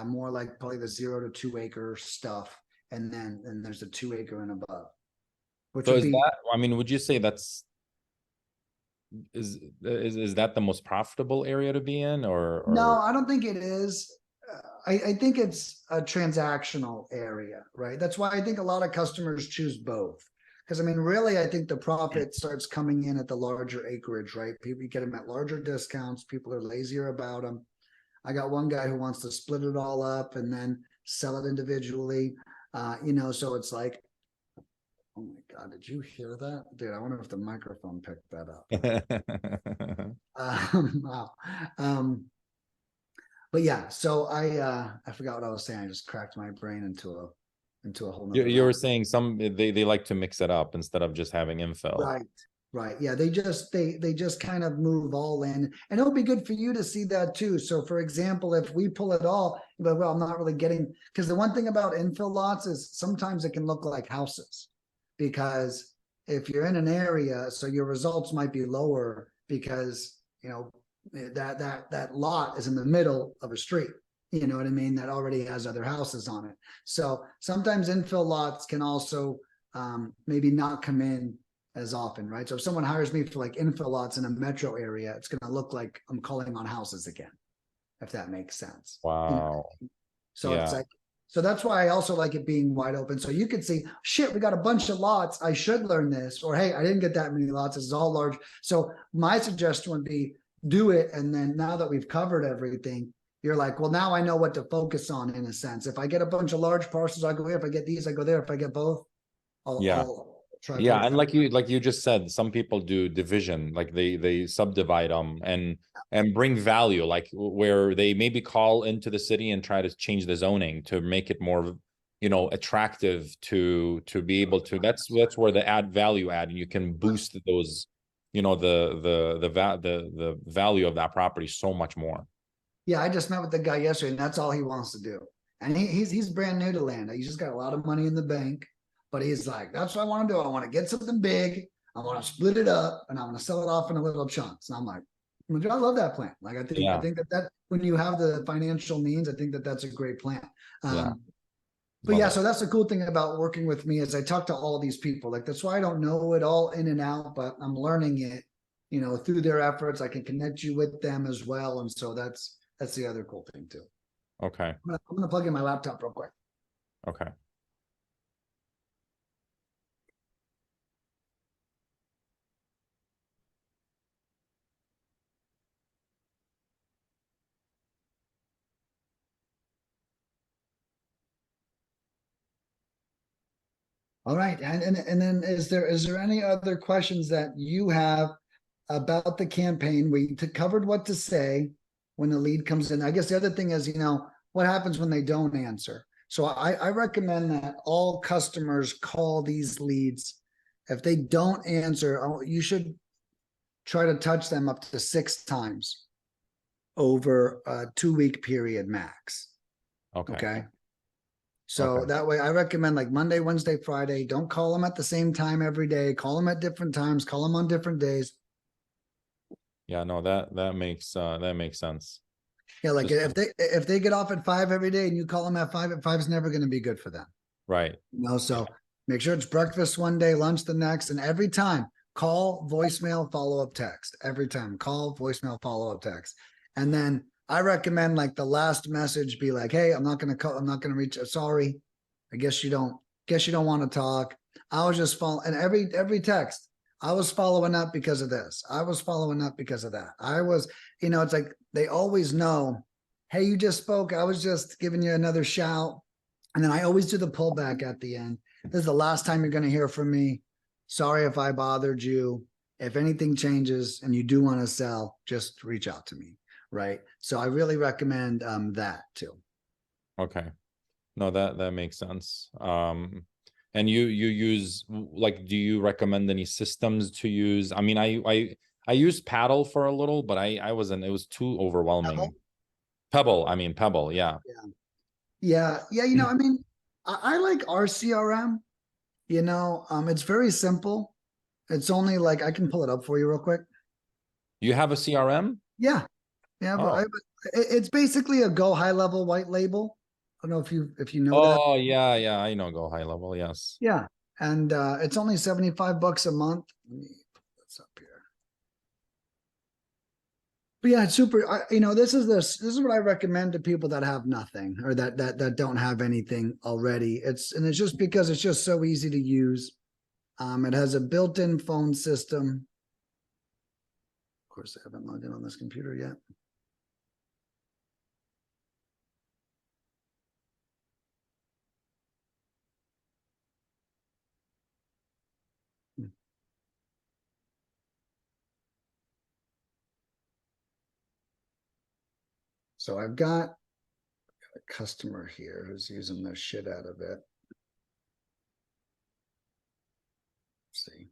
more like probably the 0 to 2 acre stuff, and then there's the 2 acre and above, which So would is be. that, I mean, would you say that's, is that the most profitable area to be in, No, or I don't think it is. I think it's a transactional area, right? That's why I think a lot of customers choose both. Because I mean, really, I think the profit starts coming in at the larger acreage, right? People, you get them at larger discounts. People are lazier about them. I got one guy who wants to split it all up and then sell it individually. So it's like, oh my God, did you hear that? Dude, I wonder if the microphone picked that up. Wow. But yeah, so I forgot what I was saying. I just cracked my brain into a whole you, nother you were realm. saying some, they like to mix it up instead of just having infill. Right. Right. Yeah. They just kind of move all in. And it'll be good for you to see that too. So for example, if we pull it all, but well, I'm not really getting, because the one thing about infill lots is sometimes it can look like houses. Because if you're in an area, so your results might be lower because that lot is in the middle of a street. You know what I mean? That already has other houses on it. So sometimes infill lots can also maybe not come in as often, right? So if someone hires me for like infill lots in a metro area, it's going to look like I'm calling on houses again, if that makes sense. Wow. So it's Yeah. like, so that's why I also like it being wide open. So you could see, shit, we got a bunch of lots. I should learn this, or hey, I didn't get that many lots. This is all large. So my suggestion would be do it, and then now that we've covered everything, you're like, well, now I know what to focus on in a sense. If I get a bunch of large parcels, I go here. If I get these, I go there. If I get both, Yeah. I'll try Yeah, both. and like you just said, some people do division, like they subdivide them and bring value, like where they maybe call into the city and try to change the zoning to make it more, attractive to be able to. That's where the add value add, and you can boost those, the value of that property so much more. Yeah, I just met with the guy yesterday, and that's all he wants to do. And he's brand new to land. He's just got a lot of money in the bank, but he's like, that's what I want to do. I want to get something big. I want to split it up, and I want to sell it off in a little chunks. And I'm like, I love that plan. Like I think Yeah, that when you have the financial means, I think that that's a great plan. yeah, But love yeah, it. so that's the cool thing about working with me is I talk to all these people. Like that's why I don't know it all in and out, but I'm learning it, through their efforts. I can connect you with them as well. And so that's the other cool thing too. Okay, I'm gonna plug in my laptop real quick. okay. All right. And then is there any other questions that you have about the campaign? We covered what to say when the lead comes in. I guess the other thing is, what happens when they don't answer. So I recommend that all customers call these leads. If they don't answer, you should try to touch them up to 6 times over a 2 week period max. Okay. Okay. So Okay. that way I recommend like Monday, Wednesday, Friday. Don't call them at the same time every day. Call them at different times, call them on different days. Yeah, no, that makes sense. Yeah, like Just if they get off at 5 every day and you call them at 5, at 5 is never going to be good for them. right. So make sure it's breakfast one day, lunch the next, and every time call, voicemail, follow-up text. Every time call, voicemail, follow-up text. And then I recommend like the last message be like, hey, I'm not gonna call, I'm not gonna reach. Sorry. I guess you don't want to talk. I was just following, and every text, I was following up because of this. I was following up because of that. I was, it's like they always know, hey, you just spoke. I was just giving you another shout. And then I always do the pullback at the end. This is the last time you're going to hear from me. Sorry if I bothered you. If anything changes and you do want to sell, just reach out to me. Right. So I really recommend that too. Okay. No, that makes sense. And you use, like, do you recommend any systems to use? I mean, I used Paddle for a little, but I wasn't, it was too overwhelming. Pebble, I mean Pebble, yeah. Yeah. I mean, I like our CRM. It's very simple. It's only like I can pull it up for you real quick. You have a CRM? Yeah. Yeah, but Oh, It's basically a Go high level white label. I don't know if you know that. Oh yeah, yeah, I know Go High Level, yes. Yeah. And it's only 75 bucks a month. Let me put this up here. But yeah, it's super. This is what I recommend to people that have nothing or that don't have anything already. It's just because it's just so easy to use. It has a built-in phone system. Of course, I haven't logged in on this computer yet. So I've got a customer here who's using the shit out of it. Let's see.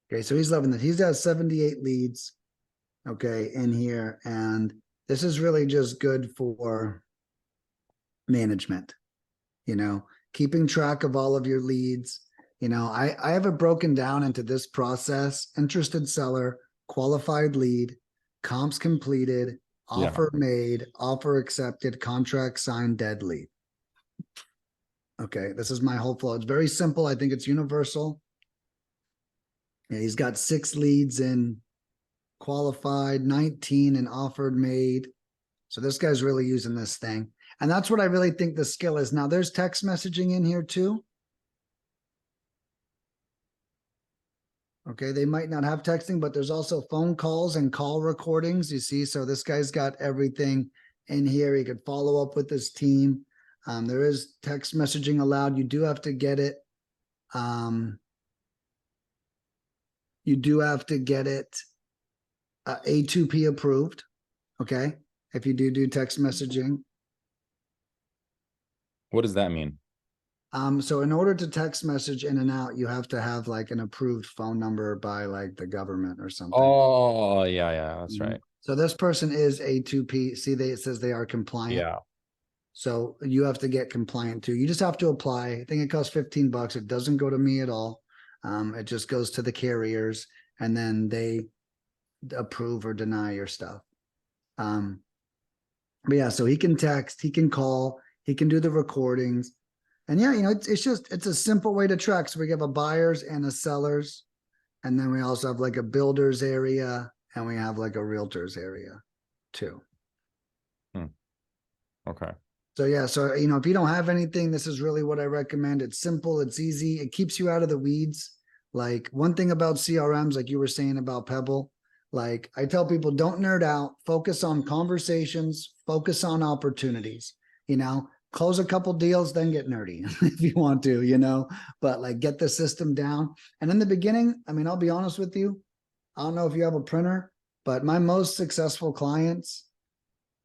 Okay, so he's loving this. He's got 78 leads, okay, in here. And this is really just good for management, keeping track of all of your leads. I have it broken down into this process: interested seller, qualified lead, comps completed, offer made, offer accepted, contract signed, dead lead. Okay, this is my whole flow. It's very simple. I think it's universal. Yeah, he's got 6 leads in qualified, 19 in offered made. So this guy's really using this thing. And that's what I really think the skill is. Now there's text messaging in here too. Okay, they might not have texting, but there's also phone calls and call recordings, you see. So this guy's got everything in here. He could follow up with his team. There is text messaging allowed. You do have to get it. You do have to get it A2P approved. Okay, if you do text messaging. What does that mean? So in order to text message in and out, you have to have like an approved phone number by like the government or something. Oh yeah, that's right. So this person is A2P. See, it says they are compliant. Yeah. So you have to get compliant too. You just have to apply. I think it costs 15 bucks. It doesn't go to me at all. It just goes to the carriers and then they approve or deny your stuff. But yeah, so he can text, he can call, he can do the recordings. And yeah, it's a simple way to track. So we have a buyers and a sellers. And then we also have like a builders area and we have like a realtors area too. Okay. So yeah, so if you don't have anything, this is really what I recommend. It's simple, it's easy, it keeps you out of the weeds. Like one thing about CRMs, like you were saying about Pebble, like I tell people, don't nerd out, focus on conversations, focus on opportunities, close a couple deals, then get nerdy if you want to, but like get the system down. And in the beginning, I mean, I'll be honest with you, I don't know if you have a printer, but my most successful clients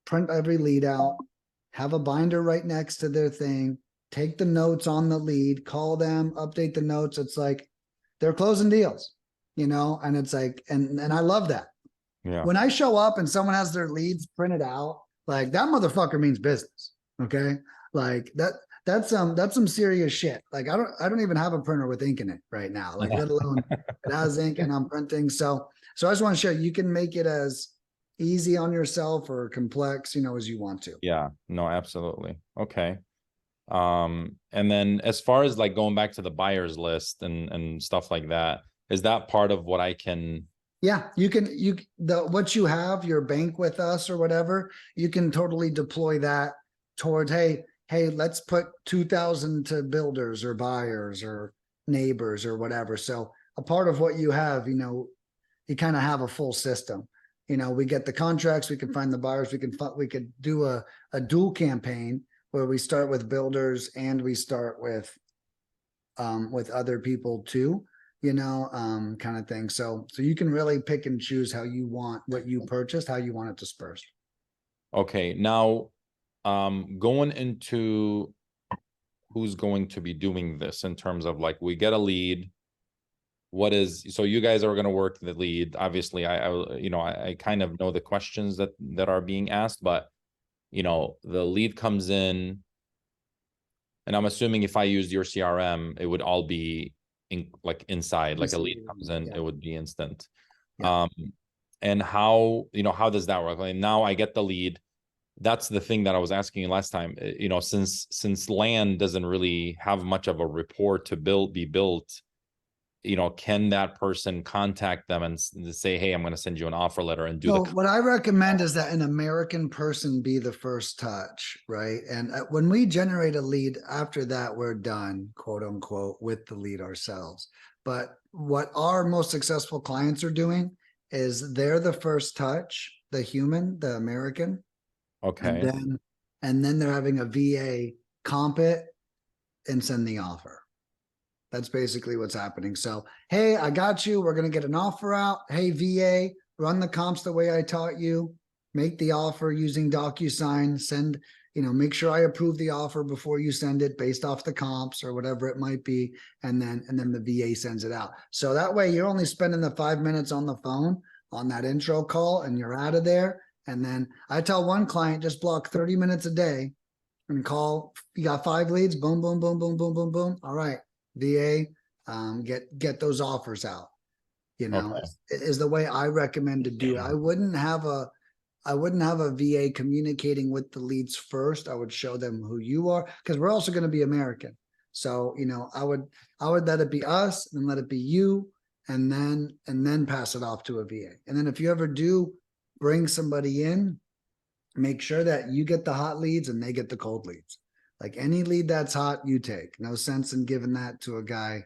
print every lead out, have a binder right next to their thing, take the notes on the lead, call them, update the notes. It's like they're closing deals, and it's like, and I love that. Yeah. When I show up and someone has their leads printed out, like that motherfucker means business. Okay. Like that's some serious shit. Like I don't even have a printer with ink in it right now, like let alone it has ink and I'm printing. So I just want to show you can make it as easy on yourself or complex, as you want to. Yeah, no, absolutely. Okay. And then as far as like going back to the buyers list and stuff like that, is that part of what I can? Yeah, what you have, your bank with us or whatever, you can totally deploy that towards, hey, let's put 2,000 to builders or buyers or neighbors or whatever. So a part of what you have, you kind of have a full system. We get the contracts, we can find the buyers, we could do a dual campaign where we start with builders and we start with other people too, kind of thing. So you can really pick and choose how you want what you purchased, how you want it dispersed. Okay, now going into who's going to be doing this in terms of like we get a lead. So you guys are going to work the lead. Obviously, I kind of know the questions that are being asked, but the lead comes in, and I'm assuming if I used your CRM, it would all be inside. Like a lead comes in, it would be instant. Yeah. And how, how does that work? Like now I get the lead. That's the thing that I was asking you last time. Since land doesn't really have much of a rapport to be built, can that person contact them and say, hey, I'm going to send you an offer letter and do So the. what I recommend is that an American person be the first touch, right? And when we generate a lead, after that, we're done, quote unquote, with the lead ourselves. But what our most successful clients are doing is they're the first touch, the human, the American, and Okay. then they're having a VA comp it and send the offer. That's basically what's happening. So, hey, I got you. We're going to get an offer out. Hey, VA, run the comps the way I taught you. Make the offer using DocuSign. Send, make sure I approve the offer before you send it based off the comps or whatever it might be. And then the VA sends it out. So that way you're only spending the 5 minutes on the phone on that intro call and you're out of there. And then I tell one client, just block 30 minutes a day and call. You got 5 leads. Boom, boom, boom, boom, boom, boom, boom. All right. VA, get those offers out. Okay. Is the way I recommend to do it. I wouldn't have a VA communicating with the leads first. I would show them who you are because we're also going to be American. So I would let it be us and let it be you, and then pass it off to a VA. And then if you ever do bring somebody in, make sure that you get the hot leads and they get the cold leads. Like any lead that's hot, you take. No sense in giving that to a guy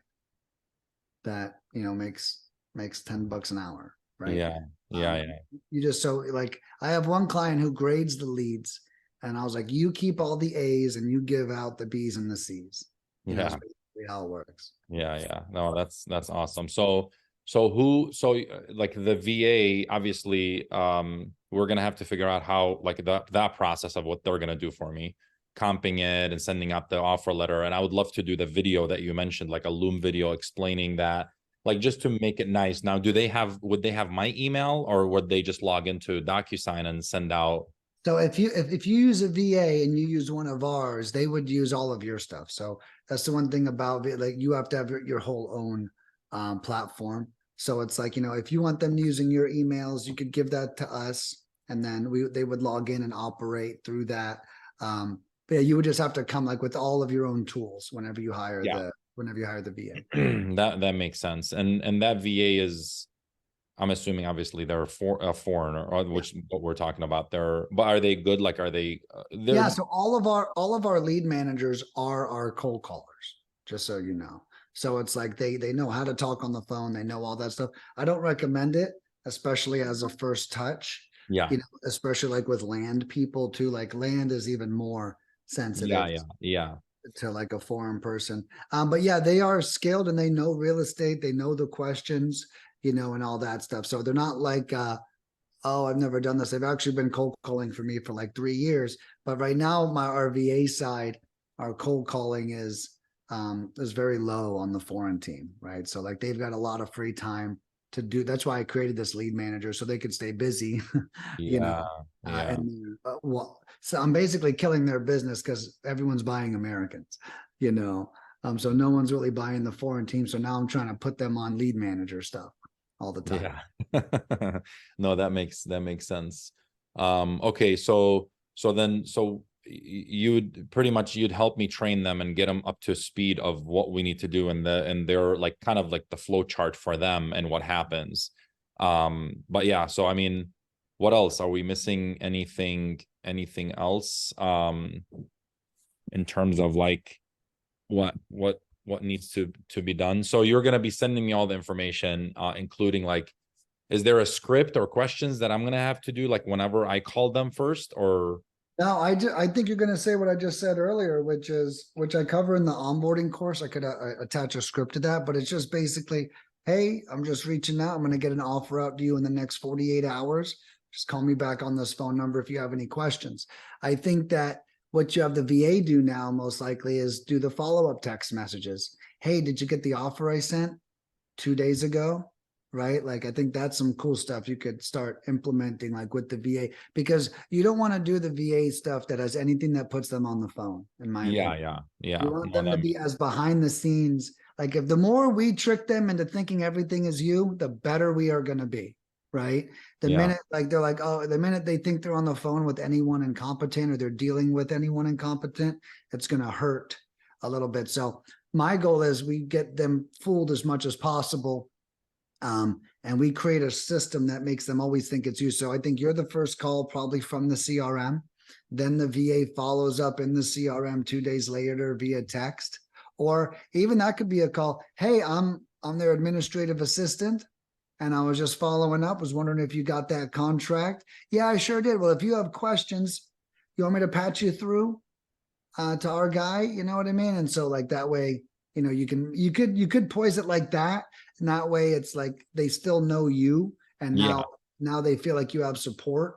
that makes $10 an hour, right? Yeah. Yeah. You just like I have one client who grades the leads, and I was like, you keep all the A's and you give out the B's and the C's. That's Yeah. basically how it works. Yeah. No, that's awesome. So like the VA, obviously, we're gonna have to figure out how, like, that process of what they're gonna do for me, comping it and sending out the offer letter. And I would love to do the video that you mentioned, like a Loom video explaining that, like, just to make it nice. Now, would they have my email, or would they just log into DocuSign and send out? So if you use a VA and you use one of ours, they would use all of your stuff. So that's the one thing about it. Like you have to have your whole own platform. So it's like, if you want them using your emails, you could give that to us, and then they would log in and operate through that. But yeah, you would just have to come like with all of your own tools whenever you hire Yeah. the VA. That makes sense. And that VA is, I'm assuming, obviously they're a foreigner, or which what we're talking about. But are they good? Like, are they? Yeah, so all of our lead managers are our cold callers, just so you know. So it's like they know how to talk on the phone, they know all that stuff. I don't recommend it, especially as a first touch, Yeah. especially like with land people too. Like land is even more sensitive Yeah. to like a foreign person. But yeah, they are skilled and they know real estate, they know the questions, and all that stuff. So they're not like oh, I've never done this. They've actually been cold calling for me for like 3 years. But right now, my RVA side, our cold calling is very low on the foreign team, right? So like they've got a lot of free time to do. That's why I created this lead manager so they could stay busy, you Yeah. know. Yeah. So I'm basically killing their business because everyone's buying Americans, you know. So no one's really buying the foreign team. So now I'm trying to put them on lead manager stuff all the time. Yeah. No, that makes sense. Okay, so you'd pretty much, you'd help me train them and get them up to speed of what we need to do, and they're like kind of like the flow chart for them and what happens. But yeah, so I mean, what else are we missing? Anything else in terms of like what needs to be done? So you're going to be sending me all the information, including like, is there a script or questions that I'm going to have to do like whenever I call them first, or? No, I think you're going to say what I just said earlier, which I cover in the onboarding course. I could attach a script to that, but it's just basically, hey, I'm just reaching out. I'm going to get an offer out to you in the next 48 hours. Just call me back on this phone number if you have any questions. I think that what you have the VA do now most likely is do the follow-up text messages. Hey, did you get the offer I sent 2 days ago? Right? Like, I think that's some cool stuff you could start implementing like with the VA, because you don't want to do the VA stuff that has anything that puts them on the phone, in my opinion. Yeah. You want No, them to be as behind the scenes. Like if the more we trick them into thinking everything is you, the better we are going to be. right? The Yeah. minute like they're like, oh, the minute they think they're on the phone with anyone incompetent or they're dealing with anyone incompetent, it's going to hurt a little bit. So my goal is we get them fooled as much as possible. And we create a system that makes them always think it's you. So I think you're the first call, probably from the CRM. Then the VA follows up in the CRM 2 days later via text, or even that could be a call. Hey, I'm their administrative assistant, and I was just following up. Was wondering if you got that contract. Yeah, I sure did. Well, if you have questions, you want me to patch you through to our guy? You know what I mean? And so like that way, you could poise it like that, and that way it's like they still know you, and Yeah. now they feel like you have support.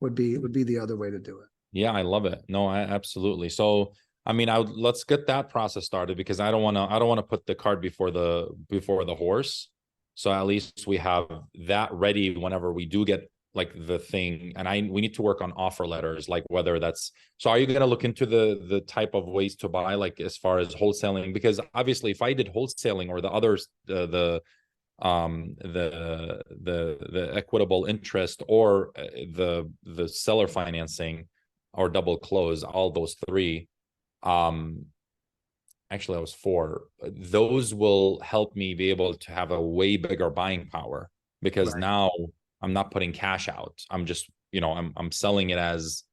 Would be the other way to do it. Yeah, I love it. No, I absolutely. So, I mean, let's get that process started, because I don't want to put the cart before the horse. So at least we have that ready whenever we do get like the thing. And we need to work on offer letters, like whether that's, so are you going to look into the type of ways to buy, like as far as wholesaling? Because obviously if I did wholesaling or the others, the equitable interest, or the seller financing, or double close, all those three, actually that was four, those will help me be able to have a way bigger buying power, because Right. now I'm not putting cash out, I'm just, I'm selling it as,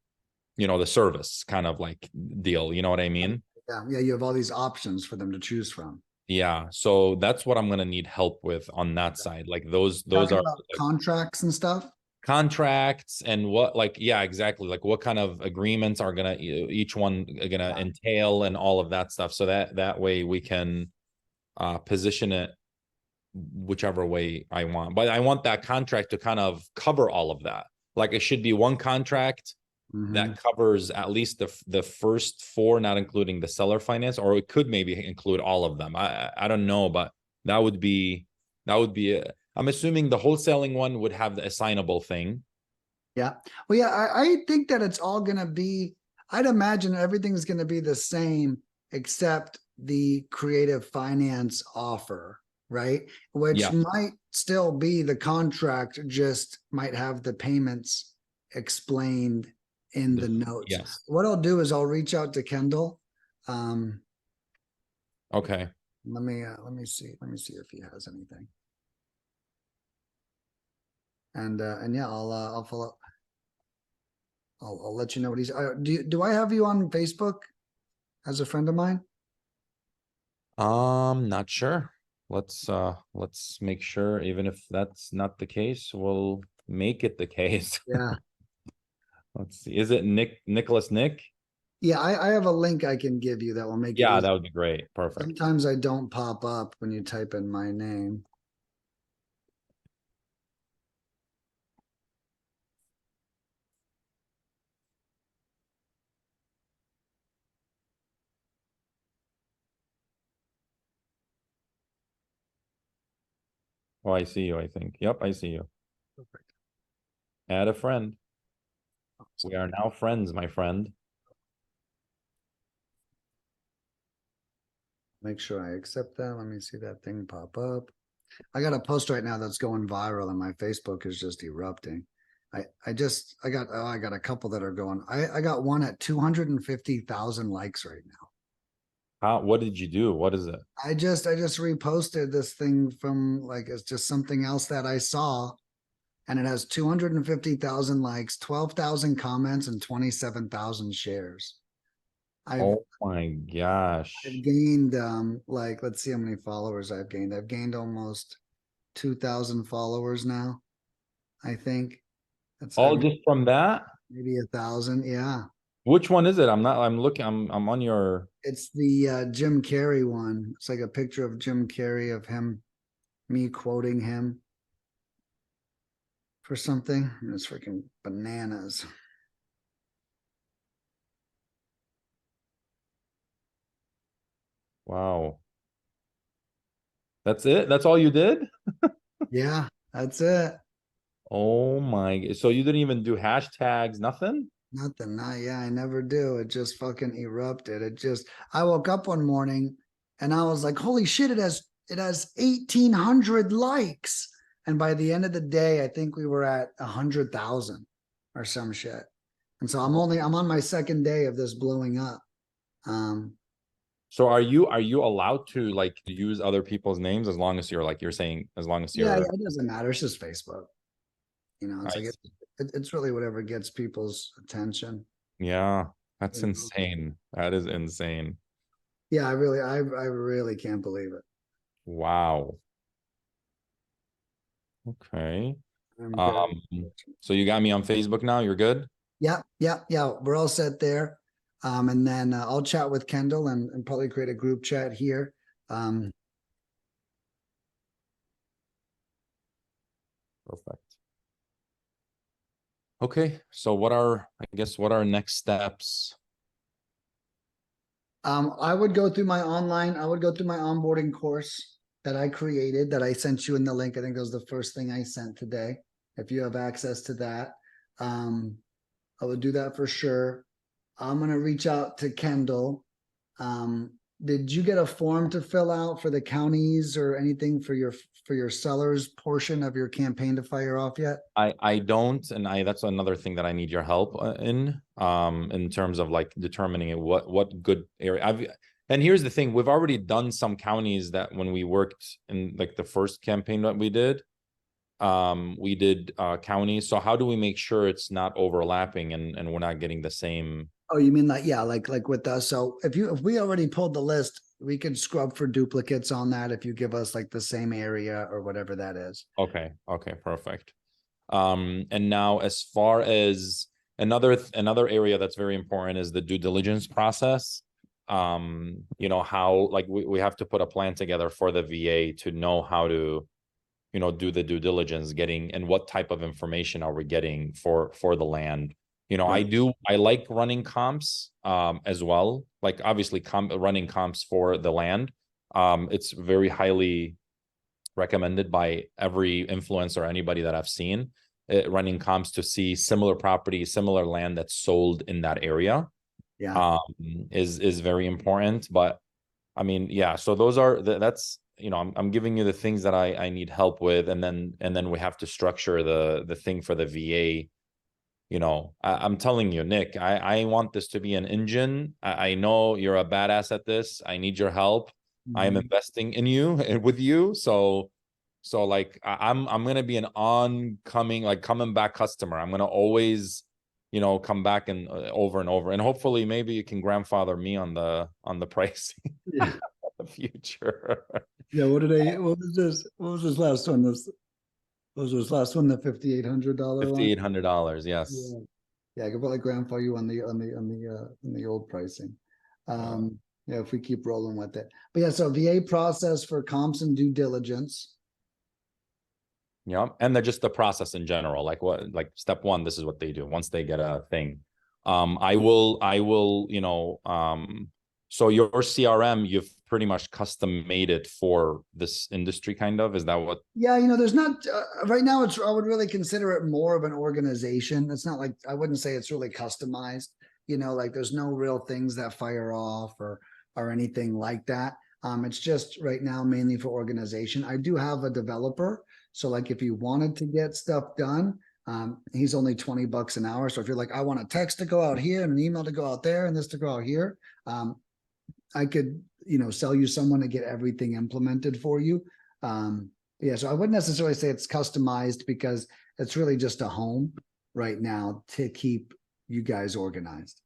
the service kind of like deal, you know what I mean? Yeah, you have all these options for them to choose from. Yeah, so that's what I'm gonna need help with on that side. Like those Talking are about like contracts and stuff. contracts, and what, like, yeah, exactly, like what kind of agreements are gonna each one gonna Yeah. entail, and all of that stuff, so that way we can position it whichever way I want. But I want that contract to kind of cover all of that. Like it should be one contract Mhm. that covers at least the first four, not including the seller finance, or it could maybe include all of them. I don't know, but that would be I'm assuming the wholesaling one would have the assignable thing. Yeah. Well, yeah, I think that it's all going to be, I'd imagine everything's going to be the same except the creative finance offer, right? Which Yeah, might still be the contract, just might have the payments explained in the notes. yes. What I'll do is I'll reach out to Kendall. Um, Okay. let me see if he has anything. And yeah, I'll follow. I'll let you know what he's. Do I have you on Facebook as a friend of mine? Not sure. Let's make sure, even if that's not the case, we'll make it the case. Yeah, Let's see. Is it Nicholas Nick? yeah. I have a link I can give you that will make it Yeah, easy. that would be great. Perfect. Sometimes I don't pop up when you type in my name. Oh, I see you, I think. Yep, I see you. Add a friend. We are now friends, my friend. Make sure I accept that. Let me see that thing pop up. I got a post right now that's going viral, and my Facebook is just erupting. I got a couple that are going. I got one at 250,000 likes right now. What did you do? What is it? I just reposted this thing from, like, it's just something else that I saw, and it has 250,000 likes, 12,000 comments, and 27,000 shares. I've Oh my I've gosh. gained like, let's see how many followers I've gained. I've gained almost 2,000 followers now, I think. That's All I've just from that? maybe 1,000. Yeah. Which one is it? I'm looking, I'm on your. It's the Jim Carrey one. It's like a picture of Jim Carrey of him, me quoting him for something. It's freaking bananas. Wow. That's it? That's all you did? Yeah, that's it. Oh my, so you didn't even do hashtags, nothing? Nothing. Yeah, I never do. It just fucking erupted. I woke up one morning and I was like, holy shit, it has 1,800 likes. And by the end of the day, I think we were at 100,000 or some shit. And so I'm on my second day of this blowing up. So are you allowed to like use other people's names as long as you're like you're saying as long as Yeah, you're it doesn't matter. It's just Facebook. It's I like see. it's really whatever gets people's attention. Yeah, that's You know? insane. That is insane. Yeah, I really can't believe it. Wow. Okay. I'm very Um, so you got me on Facebook now. You're good? Yeah, yeah, yeah. We're all set there. And then I'll chat with Kendall and probably create a group chat here. Um, Perfect. Okay. So what are next steps? I would go through I would go through my onboarding course that I created that I sent you in the link. I think that was the first thing I sent today. If you have access to that, um, I would do that for sure. I'm gonna reach out to Kendall. Um, did you get a form to fill out for the counties or anything for your sellers portion of your campaign to fire off yet? I don't, and I that's another thing that I need your help in terms of like determining what good area and here's the thing, we've already done some counties that when we worked in like the first campaign that we did counties. So how do we make sure it's not overlapping and we're not getting the same? Oh, you mean like yeah, like with us. So if we already pulled the list, we could scrub for duplicates on that if you give us like the same area or whatever that is. Okay, perfect. And now as far as another area that's very important is the due diligence process. How like we have to put a plan together for the VA to know how to, do the due diligence, getting and what type of information are we getting for the land. Right. I like running comps as well. Like obviously running comps for the land. It's very highly recommended by every influencer, anybody that I've seen, running comps to see similar property, similar land that's sold in that area Yeah. um, is very important. But I mean, yeah. So those are that's I'm giving you the things that I need help with, and then we have to structure the thing for the VA. I'm telling you, Nick, I want this to be an engine. I know you're a badass at this. I need your help. I am Mhm. investing in you and with you. So like I'm gonna be an oncoming, like coming back customer. I'm gonna always, come back and over. And hopefully maybe you can grandfather me on the pricing Yeah. in the future. Yeah. What was this? What was this last one? What was this last one? The $5,800 one? $5,800, yes. Yeah. Yeah, I could probably grandfather you on the old pricing. Yeah. Yeah, if we keep rolling with it. But yeah, so VA process for comps and due diligence. Yeah, and they're just the process in general. Like like step one, this is what they do once they get a thing. I will, so your CRM, you've pretty much custom made it for this industry, kind of. Is that what? Yeah, there's not right now. I would really consider it more of an organization. It's not like I wouldn't say it's really customized. Like there's no real things that fire off or anything like that. It's just right now mainly for organization. I do have a developer, so like if you wanted to get stuff done, he's only $20 an hour. So if you're like, I want a text to go out here and an email to go out there and this to go out here, I could sell you someone to get everything implemented for you. Yeah, so I wouldn't necessarily say it's customized because it's really just a home right now to keep you guys organized.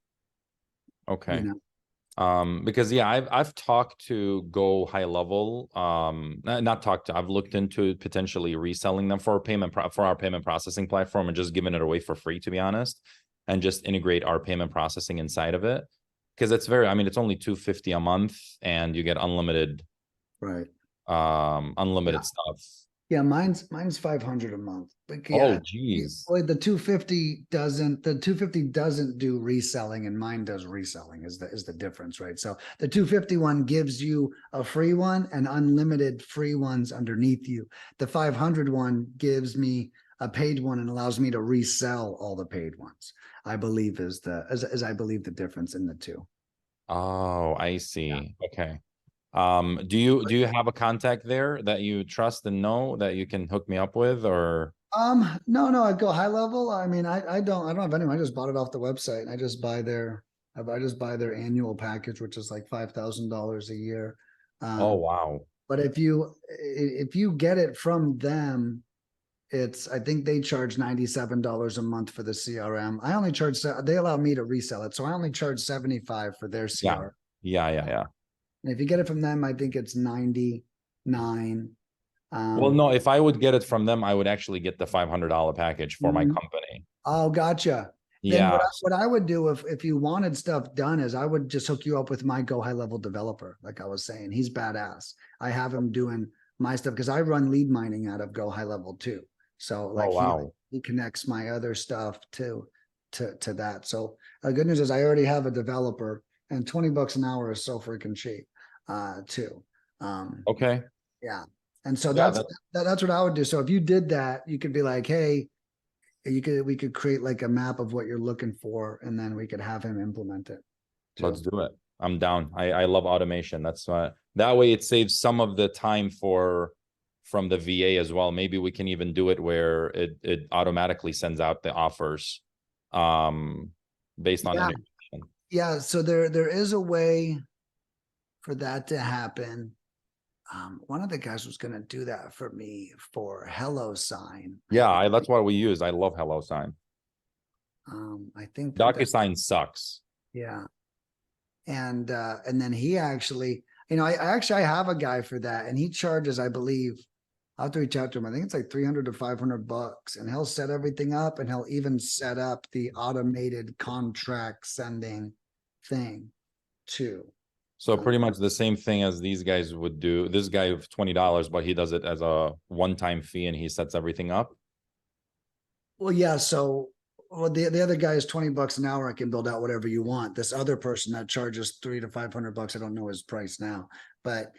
You Okay. know, Because yeah, I've talked to Go High Level. Not talked to. I've looked into potentially reselling them for for our payment processing platform and just giving it away for free, to be honest, and just integrate our payment processing inside of it. Because I mean, it's only $250 a month, and you get right? Yeah, unlimited stuff. yeah. Mine's 500 a month, but Oh, yeah, geez. boy, the 250 doesn't do reselling, and mine does reselling. Is the difference, right? So the 250 one gives you a free one and unlimited free ones underneath you. The 500 one gives me a paid one and allows me to resell all the paid ones. I believe as I believe the difference in the two. Oh, I Yeah. see. Okay. Do you have a contact there that you trust and know that you can hook me up with, or? No, I go high level. I mean, I don't have anyone. I just bought it off the website. I just buy their annual package, which is like $5,000 a year. Oh, Um, wow. but if you get it from them, I think they charge $97 a month for the CRM. I only charge, they allow me to resell it. So I only charge 75 for their Yeah. CRM. Yeah. And if you get it from them, I think it's 99. Well, Um, no, if I would get it from them, I would actually get the $500 package for my mhm. company. Oh, gotcha. Then Yeah. what I would do if you wanted stuff done is I would just hook you up with my Go High Level developer, like I was saying. He's badass. I have him doing my stuff because I run lead mining out of Go High Level too. So Oh, like wow. he connects my other stuff to that. So the good news is I already have a developer, and $20 an hour is so freaking cheap too. Um, Okay. yeah. And so Yeah. that's what I would do. So if you did that, you could be like, hey, we could create like a map of what you're looking for, and then we could have him implement it Let's too. do it. I'm down. I love automation. That's why that way it saves some of the time from the VA as well. Maybe we can even do it where it automatically sends out the offers um based on Yeah, integration. yeah. So there is a way for that to happen. One of the guys was going to do that for me for Hello Sign. Yeah, that's what we use. I love HelloSign. I think that DocuSign sucks. yeah, and then he actually, I have a guy for that, and he charges, I believe, I'll have to reach out to him. I think it's like 300 to $500, and he'll set everything up, and he'll even set up the automated contract sending thing too. So Um, pretty much the same thing as these guys would do. This guy of $20, but he does it as a one-time fee and he sets everything up. well, yeah. So, well, the other guy is $20 an hour. I can build out whatever you want. This other person that charges $300 to $500, I don't know his price now, but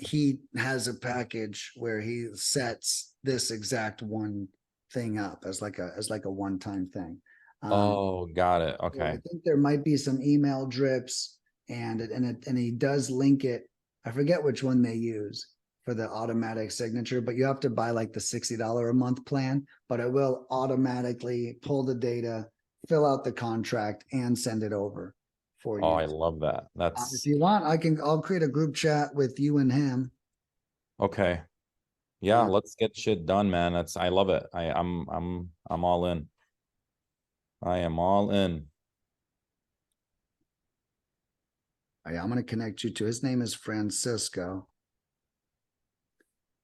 he has a package where he sets this exact one thing up as like a one time thing. Oh, got it. So I Okay. think there might be some email drips, and he does link it. I forget which one they use for the automatic signature, but you have to buy like the $60 a month plan, but it will automatically pull the data, fill out the contract, and send it over for Oh, you. I love that. If That's you want, I'll create a group chat with you and him. okay. Yeah, Uh, let's get shit done, man. I love it. I'm all in. I am all in. I'm going to connect you to his name is Francisco.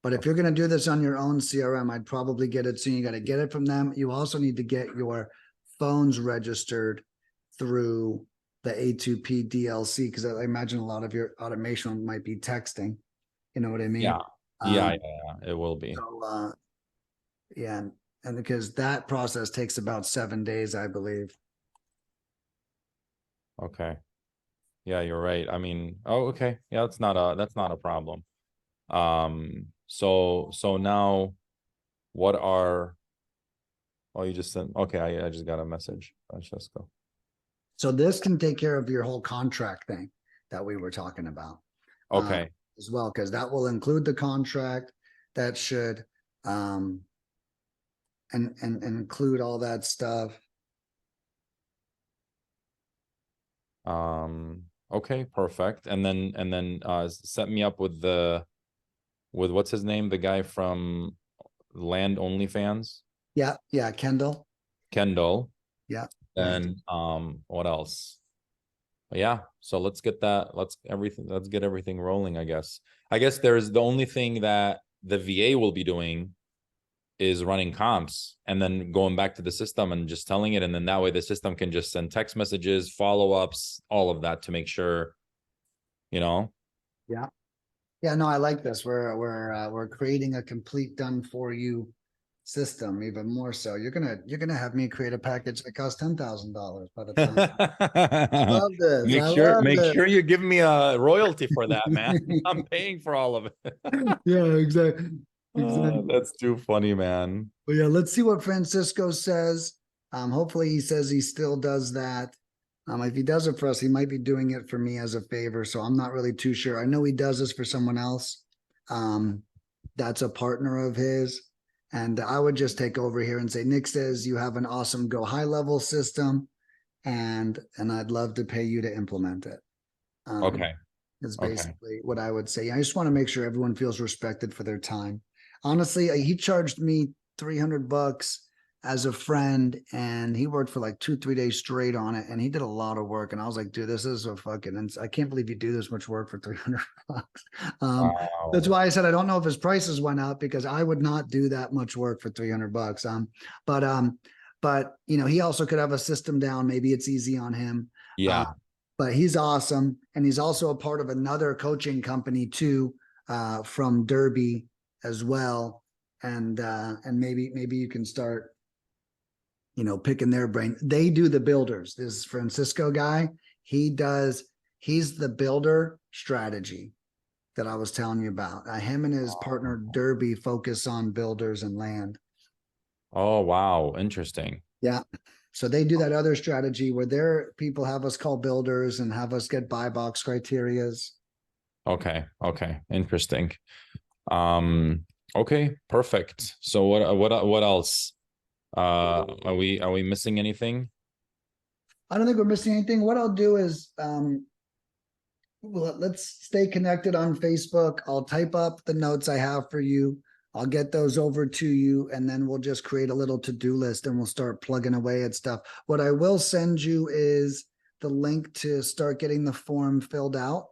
But if you're going to do this on your own CRM, I'd probably get it soon. You got to get it from them. You also need to get your phones registered through the A2P DLC, because I imagine a lot of your automation might be texting. You know what I mean? Yeah. Yeah, Um, it will be. so yeah, and because that process takes about 7 days, I believe. Okay. Yeah, you're right. I mean, oh, okay. Yeah, that's not a problem. So now what are oh, you just sent okay, I just got a message, Francesco. So this can take care of your whole contract thing that we were talking about uh, Okay. as well, because that will include the contract. That should um, and include all that stuff. Okay, perfect. And then set me up with what's his name? The guy from Land OnlyFans, Yeah, Kendall. Kendall. Yeah, yeah. And what else? Yeah, so let's get that. Let's get everything rolling, I guess. I guess there's the only thing that the VA will be doing is running comps and then going back to the system and just telling it. And then that way the system can just send text messages, follow-ups, all of that to make sure, you know. Yeah. Yeah, no, I like this. We're creating a complete done for you system, even more so. You're gonna have me create a package that costs $10,000 by the time. I love this. Make I sure love make this. sure you give me a royalty for that, man. I'm paying for all of it. Yeah, exactly. Exactly. That's too funny, man. But yeah, let's see what Francisco says. Hopefully he says he still does that. If he does it for us, he might be doing it for me as a favor. So I'm not really too sure. I know he does this for someone else. That's a partner of his. And I would just take over here and say, Nick says you have an awesome go high level system, and I'd love to pay you to implement it. Okay. Is Okay. basically what I would say. I just want to make sure everyone feels respected for their time. Honestly, he charged me $300 as a friend, and he worked for like 2-3 days straight on it, and he did a lot of work. And I was like, dude, this is a fucking, I can't believe you do this much work for $300. That's Wow. why I said I don't know if his prices went up, because I would not do that much work for $300. But you know, he also could have a system down. Maybe it's easy on him. Yeah. But he's awesome, and he's also a part of another coaching company too, from Derby as well. And maybe you can start, you know, picking their brain. They do the builders. This Francisco guy, he's the builder strategy that I was telling you about. Him and his partner Derby focus on builders and land. Oh, wow. Interesting. Yeah. So they do that other strategy where their people have us call builders and have us get buy box criterias. Okay. Okay. Interesting. Um, okay, perfect. So what else? Are we missing anything? I don't think we're missing anything. What I'll do is let's stay connected on Facebook. I'll type up the notes I have for you. I'll get those over to you, and then we'll just create a little to-do list and we'll start plugging away at stuff. What I will send you is the link to start getting the form filled out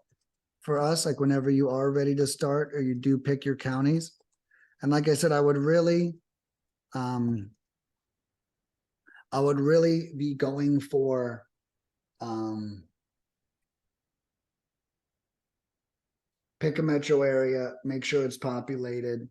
for us, like whenever you are ready to start or you do pick your counties. And like I said, I would really be going for pick a metro area, make sure it's populated.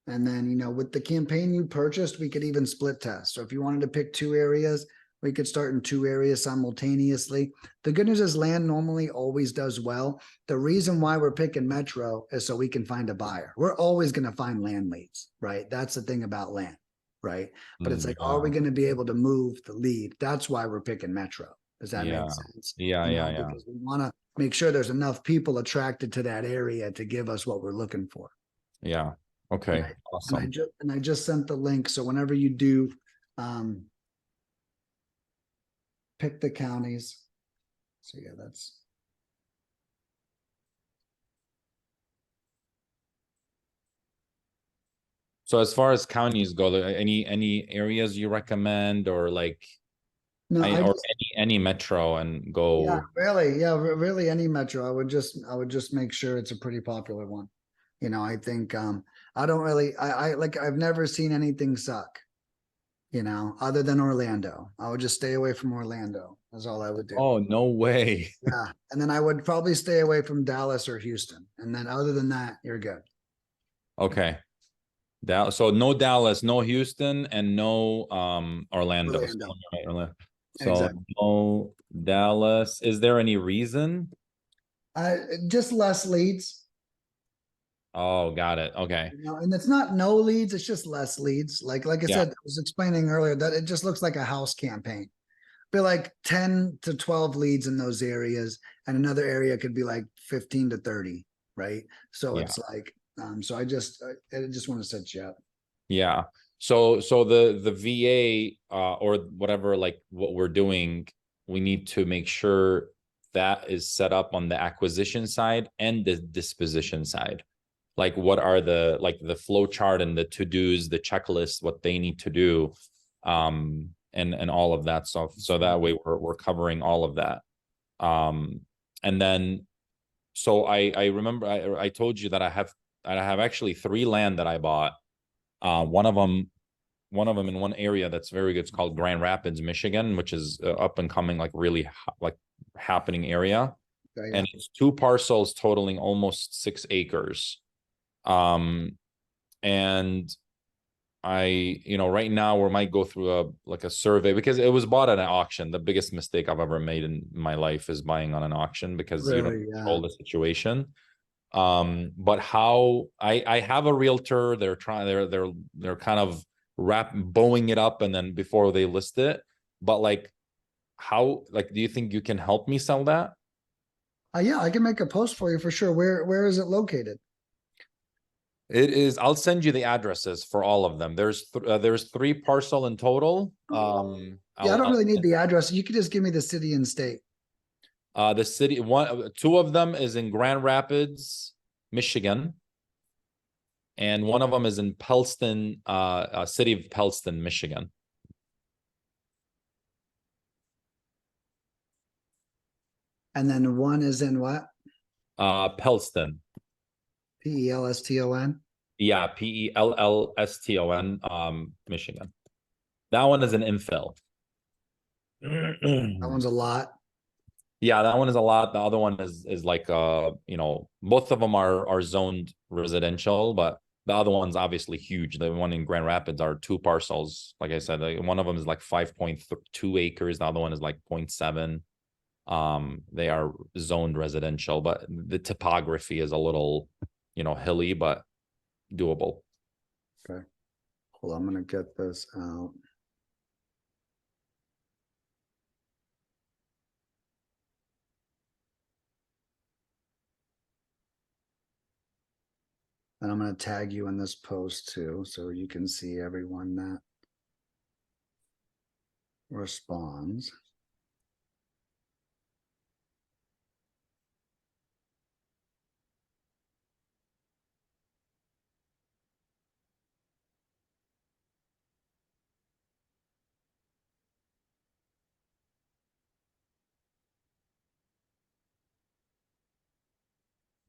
And then, you know, with the campaign you purchased, we could even split test. So if you wanted to pick 2 areas, we could start in 2 areas simultaneously. The good news is land normally always does well. The reason why we're picking metro is so we can find a buyer. We're always going to find land leads, right? That's the thing about land, right? But it's like, are Yeah. we going to be able to move the lead? That's why we're picking metro. Does that make Yeah. sense? Yeah. You Yeah. know, Yeah. because we want to make sure there's enough people attracted to that area to give us what we're looking for. Yeah. And Okay. I Awesome. just sent the link. So whenever you do pick the counties. So yeah, that's So as far as counties go, any areas you recommend, or like no, I I or just any metro and yeah, go. really, yeah, really any metro. I would just make sure it's a pretty popular one. You know, I think I don't really I like I've never seen anything suck, you know, other than Orlando. I would just stay away from Orlando. That's all I would do. Oh, no way. Yeah. And then I would probably stay away from Dallas or Houston. And then other than that, you're good. Okay. So no Dallas, no Houston, and no Orlando. Orlando. So Exactly. no Dallas. Is there any reason? Just less leads. Oh, got it. Okay. You know, and it's not no leads, it's just less leads. Like I Yeah. said, I was explaining earlier that it just looks like a house campaign. Be like 10 to 12 leads in those areas, and another area could be like 15 to 30, right? So Yeah. it's like, so I just want to set you up. Yeah. So the VA or whatever, like what we're doing, we need to make sure that is set up on the acquisition side and the disposition side. Like what are the flow chart and the to-dos, the checklist, what they need to do, and all of that stuff. So that way we're covering all of that. And then so I remember I told you that I have actually 3 land that I bought. One of them in one area that's very good. It's called Grand Rapids, Michigan, which is up and coming, like really like happening area. Okay, yeah. And it's 2 parcels totaling almost 6 acres. And right now we might go through a survey, because it was bought at an auction. The biggest mistake I've ever made in my life is buying on an auction, because you don't Really, yeah. control the situation. But how I have a realtor, they're kind of bowing it up, and then before they list it. But like how, like, do you think you can help me sell that? Yeah, I can make a post for you for sure. Where is it located? It is, I'll send you the addresses for all of them. There's 3 parcel in total. Yeah, I don't I'll really need the address. You could just give me the city and state. the city, two of them is in Grand Rapids, Michigan, and one of them is in Pellston, city of Pellston, Michigan. And then one is in what? Pellston. Pellston. Yeah, Pellston, Michigan. That one is an infill. That one's a lot. Yeah, that one is a lot. The other one is like both of them are zoned residential, but the other one's obviously huge. The one in Grand Rapids are 2 parcels. Like I said, one of them is like 5.2 acres. The other one is like 0.7. They are zoned residential, but the topography is a little, hilly, but doable. Okay. Hold on, I'm gonna get this out. And I'm gonna tag you in this post too, so you can see everyone that responds.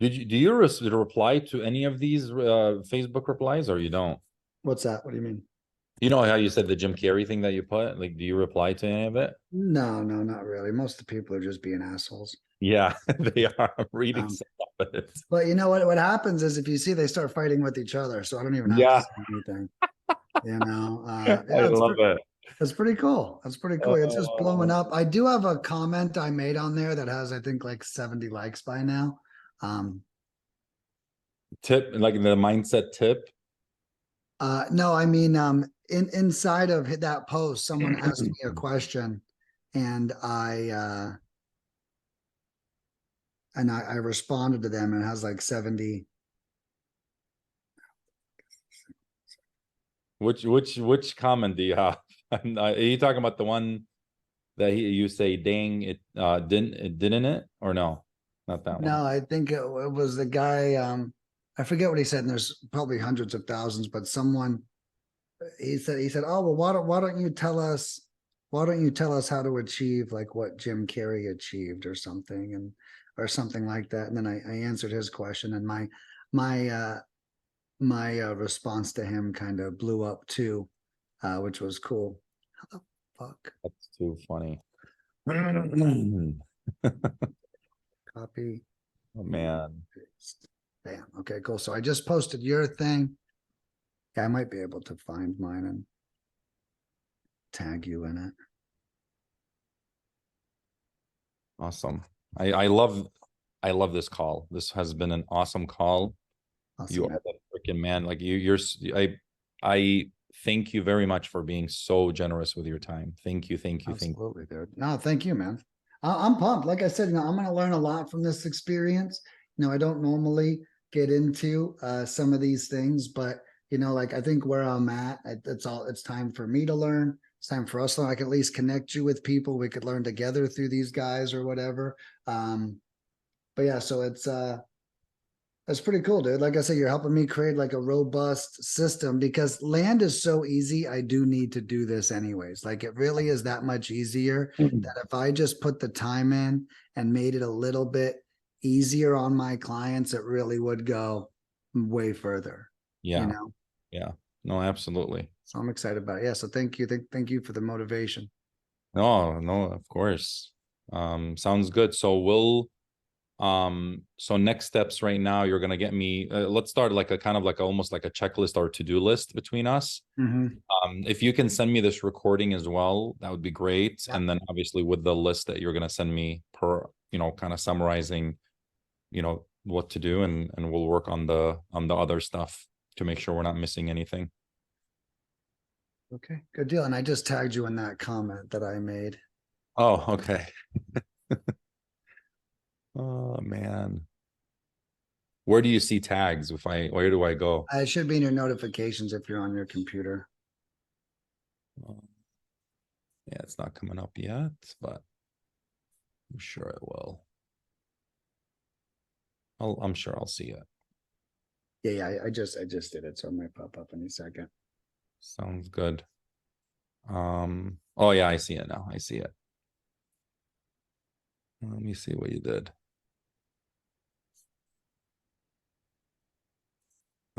Do you reply to any of these Facebook replies, or you don't? What's that? What do you mean? You know how you said the Jim Carrey thing that you put? Like, do you reply to any of it? No, not really. Most of the people are just being assholes. Yeah, they are. I'm reading Um, some of it. But you know what? What happens is if you see they start fighting with each other, so I don't even have to Yeah, say anything. I Yeah, love it. it's pretty cool. That's pretty cool. It's just blowing up. I do have a comment I made on there that has, I think, like 70 likes by now. Tip, like the mindset tip. No, I mean, inside of that post, someone asked me a question, and I responded to them, and it has like 70. Which comment do you have? Are you talking about the one that you say, "Dang it, didn't it?" Or no, not that one. No, I think it was the guy. I forget what he said, and there's probably hundreds of thousands, but someone he said, "Oh well, why don't you tell us? Why don't you tell us how to achieve like what Jim Carrey achieved or something and or something like that?" And then I answered his question, and my response to him kind of blew up too, which was cool. How the fuck? That's too funny. Copy. Oh man. Paste. Bam. Okay, cool. So I just posted your thing. Yeah, I might be able to find mine and tag you in it. Awesome. I love this call. This has been an awesome call. You Awesome, are man. the freaking man. Like I thank you very much for being so generous with your time. Thank you, thank you, thank you. Absolutely, dude. No, thank you, man. I'm pumped. Like I said, I'm going to learn a lot from this experience. I don't normally get into some of these things, but like I think where I'm at, it's time for me to learn. It's time for us to learn. I can at least connect you with people. We could learn together through these guys or whatever. But yeah, so that's pretty cool, dude. Like I said, you're helping me create like a robust system because land is so easy. I do need to do this anyways. Like it really is that much easier that if I just put the time in and made it a little bit easier on my clients, it really would go way further, you Yeah, know? yeah. No, absolutely. So I'm excited about it. Yeah. So thank you. Thank you for the motivation. No, no, of course. Sounds good. So next steps right now, you're gonna get me, let's start like a kind of like almost like a checklist or to-do list between us. Mhm. If you can send me this recording as well, that would be great. Yeah. And then obviously with the list that you're gonna send me per, kind of summarizing, what to do, and we'll work on the other stuff to make sure we're not missing anything. Okay. Good deal. And I just tagged you in that comment that I made. Oh, okay. Oh man. Where do you see tags? Where do I go? It should be in your notifications if you're on your computer. Oh, yeah, it's not coming up yet, but I'm sure it will. I'm sure I'll see it. Yeah, I just did it, so it might pop up any second. Sounds good. Oh yeah, I see it now. I see it. Let me see what you did.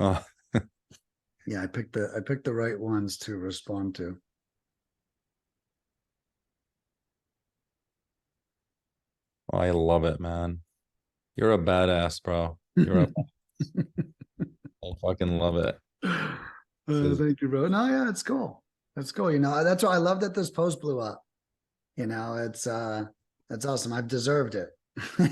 Oh, Yeah, I picked the right ones to respond to. I love it, man. You're a badass, bro. You're a I fucking love it. This is Thank you, bro. No, yeah, it's cool. That's cool. You know, that's why I love that this post blew up. You know, that's awesome. I've deserved it.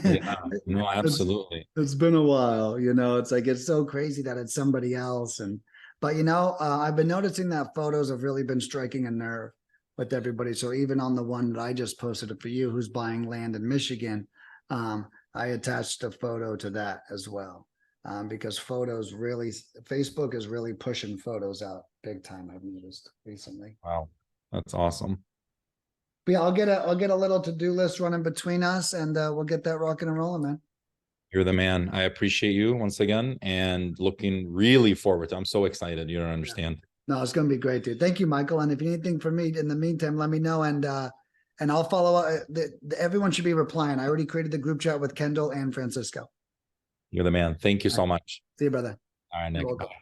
yeah, no, it's absolutely. it's been a while, you know. It's like it's so crazy that it's somebody else. And but you know, I've been noticing that photos have really been striking a nerve with everybody. So even on the one that I just posted for you, who's buying land in Michigan, I attached a photo to that as well. Because photos really, Facebook is really pushing photos out big time. I've noticed recently. Wow. That's awesome. But yeah, I'll get a little to-do list running between us, and we'll get that rocking and rolling, man. You're the man. I appreciate you once again and looking really forward to. I'm so excited. You don't Yeah. understand. No, it's gonna be great, dude. Thank you, Michael. And if you need anything from me in the meantime, let me know, and I'll follow up. Everyone should be replying. I already created the group chat with Kendall and Francisco. You're the man. Thank you All right. so much. See you, brother. All right, You're Nick. welcome. Bye.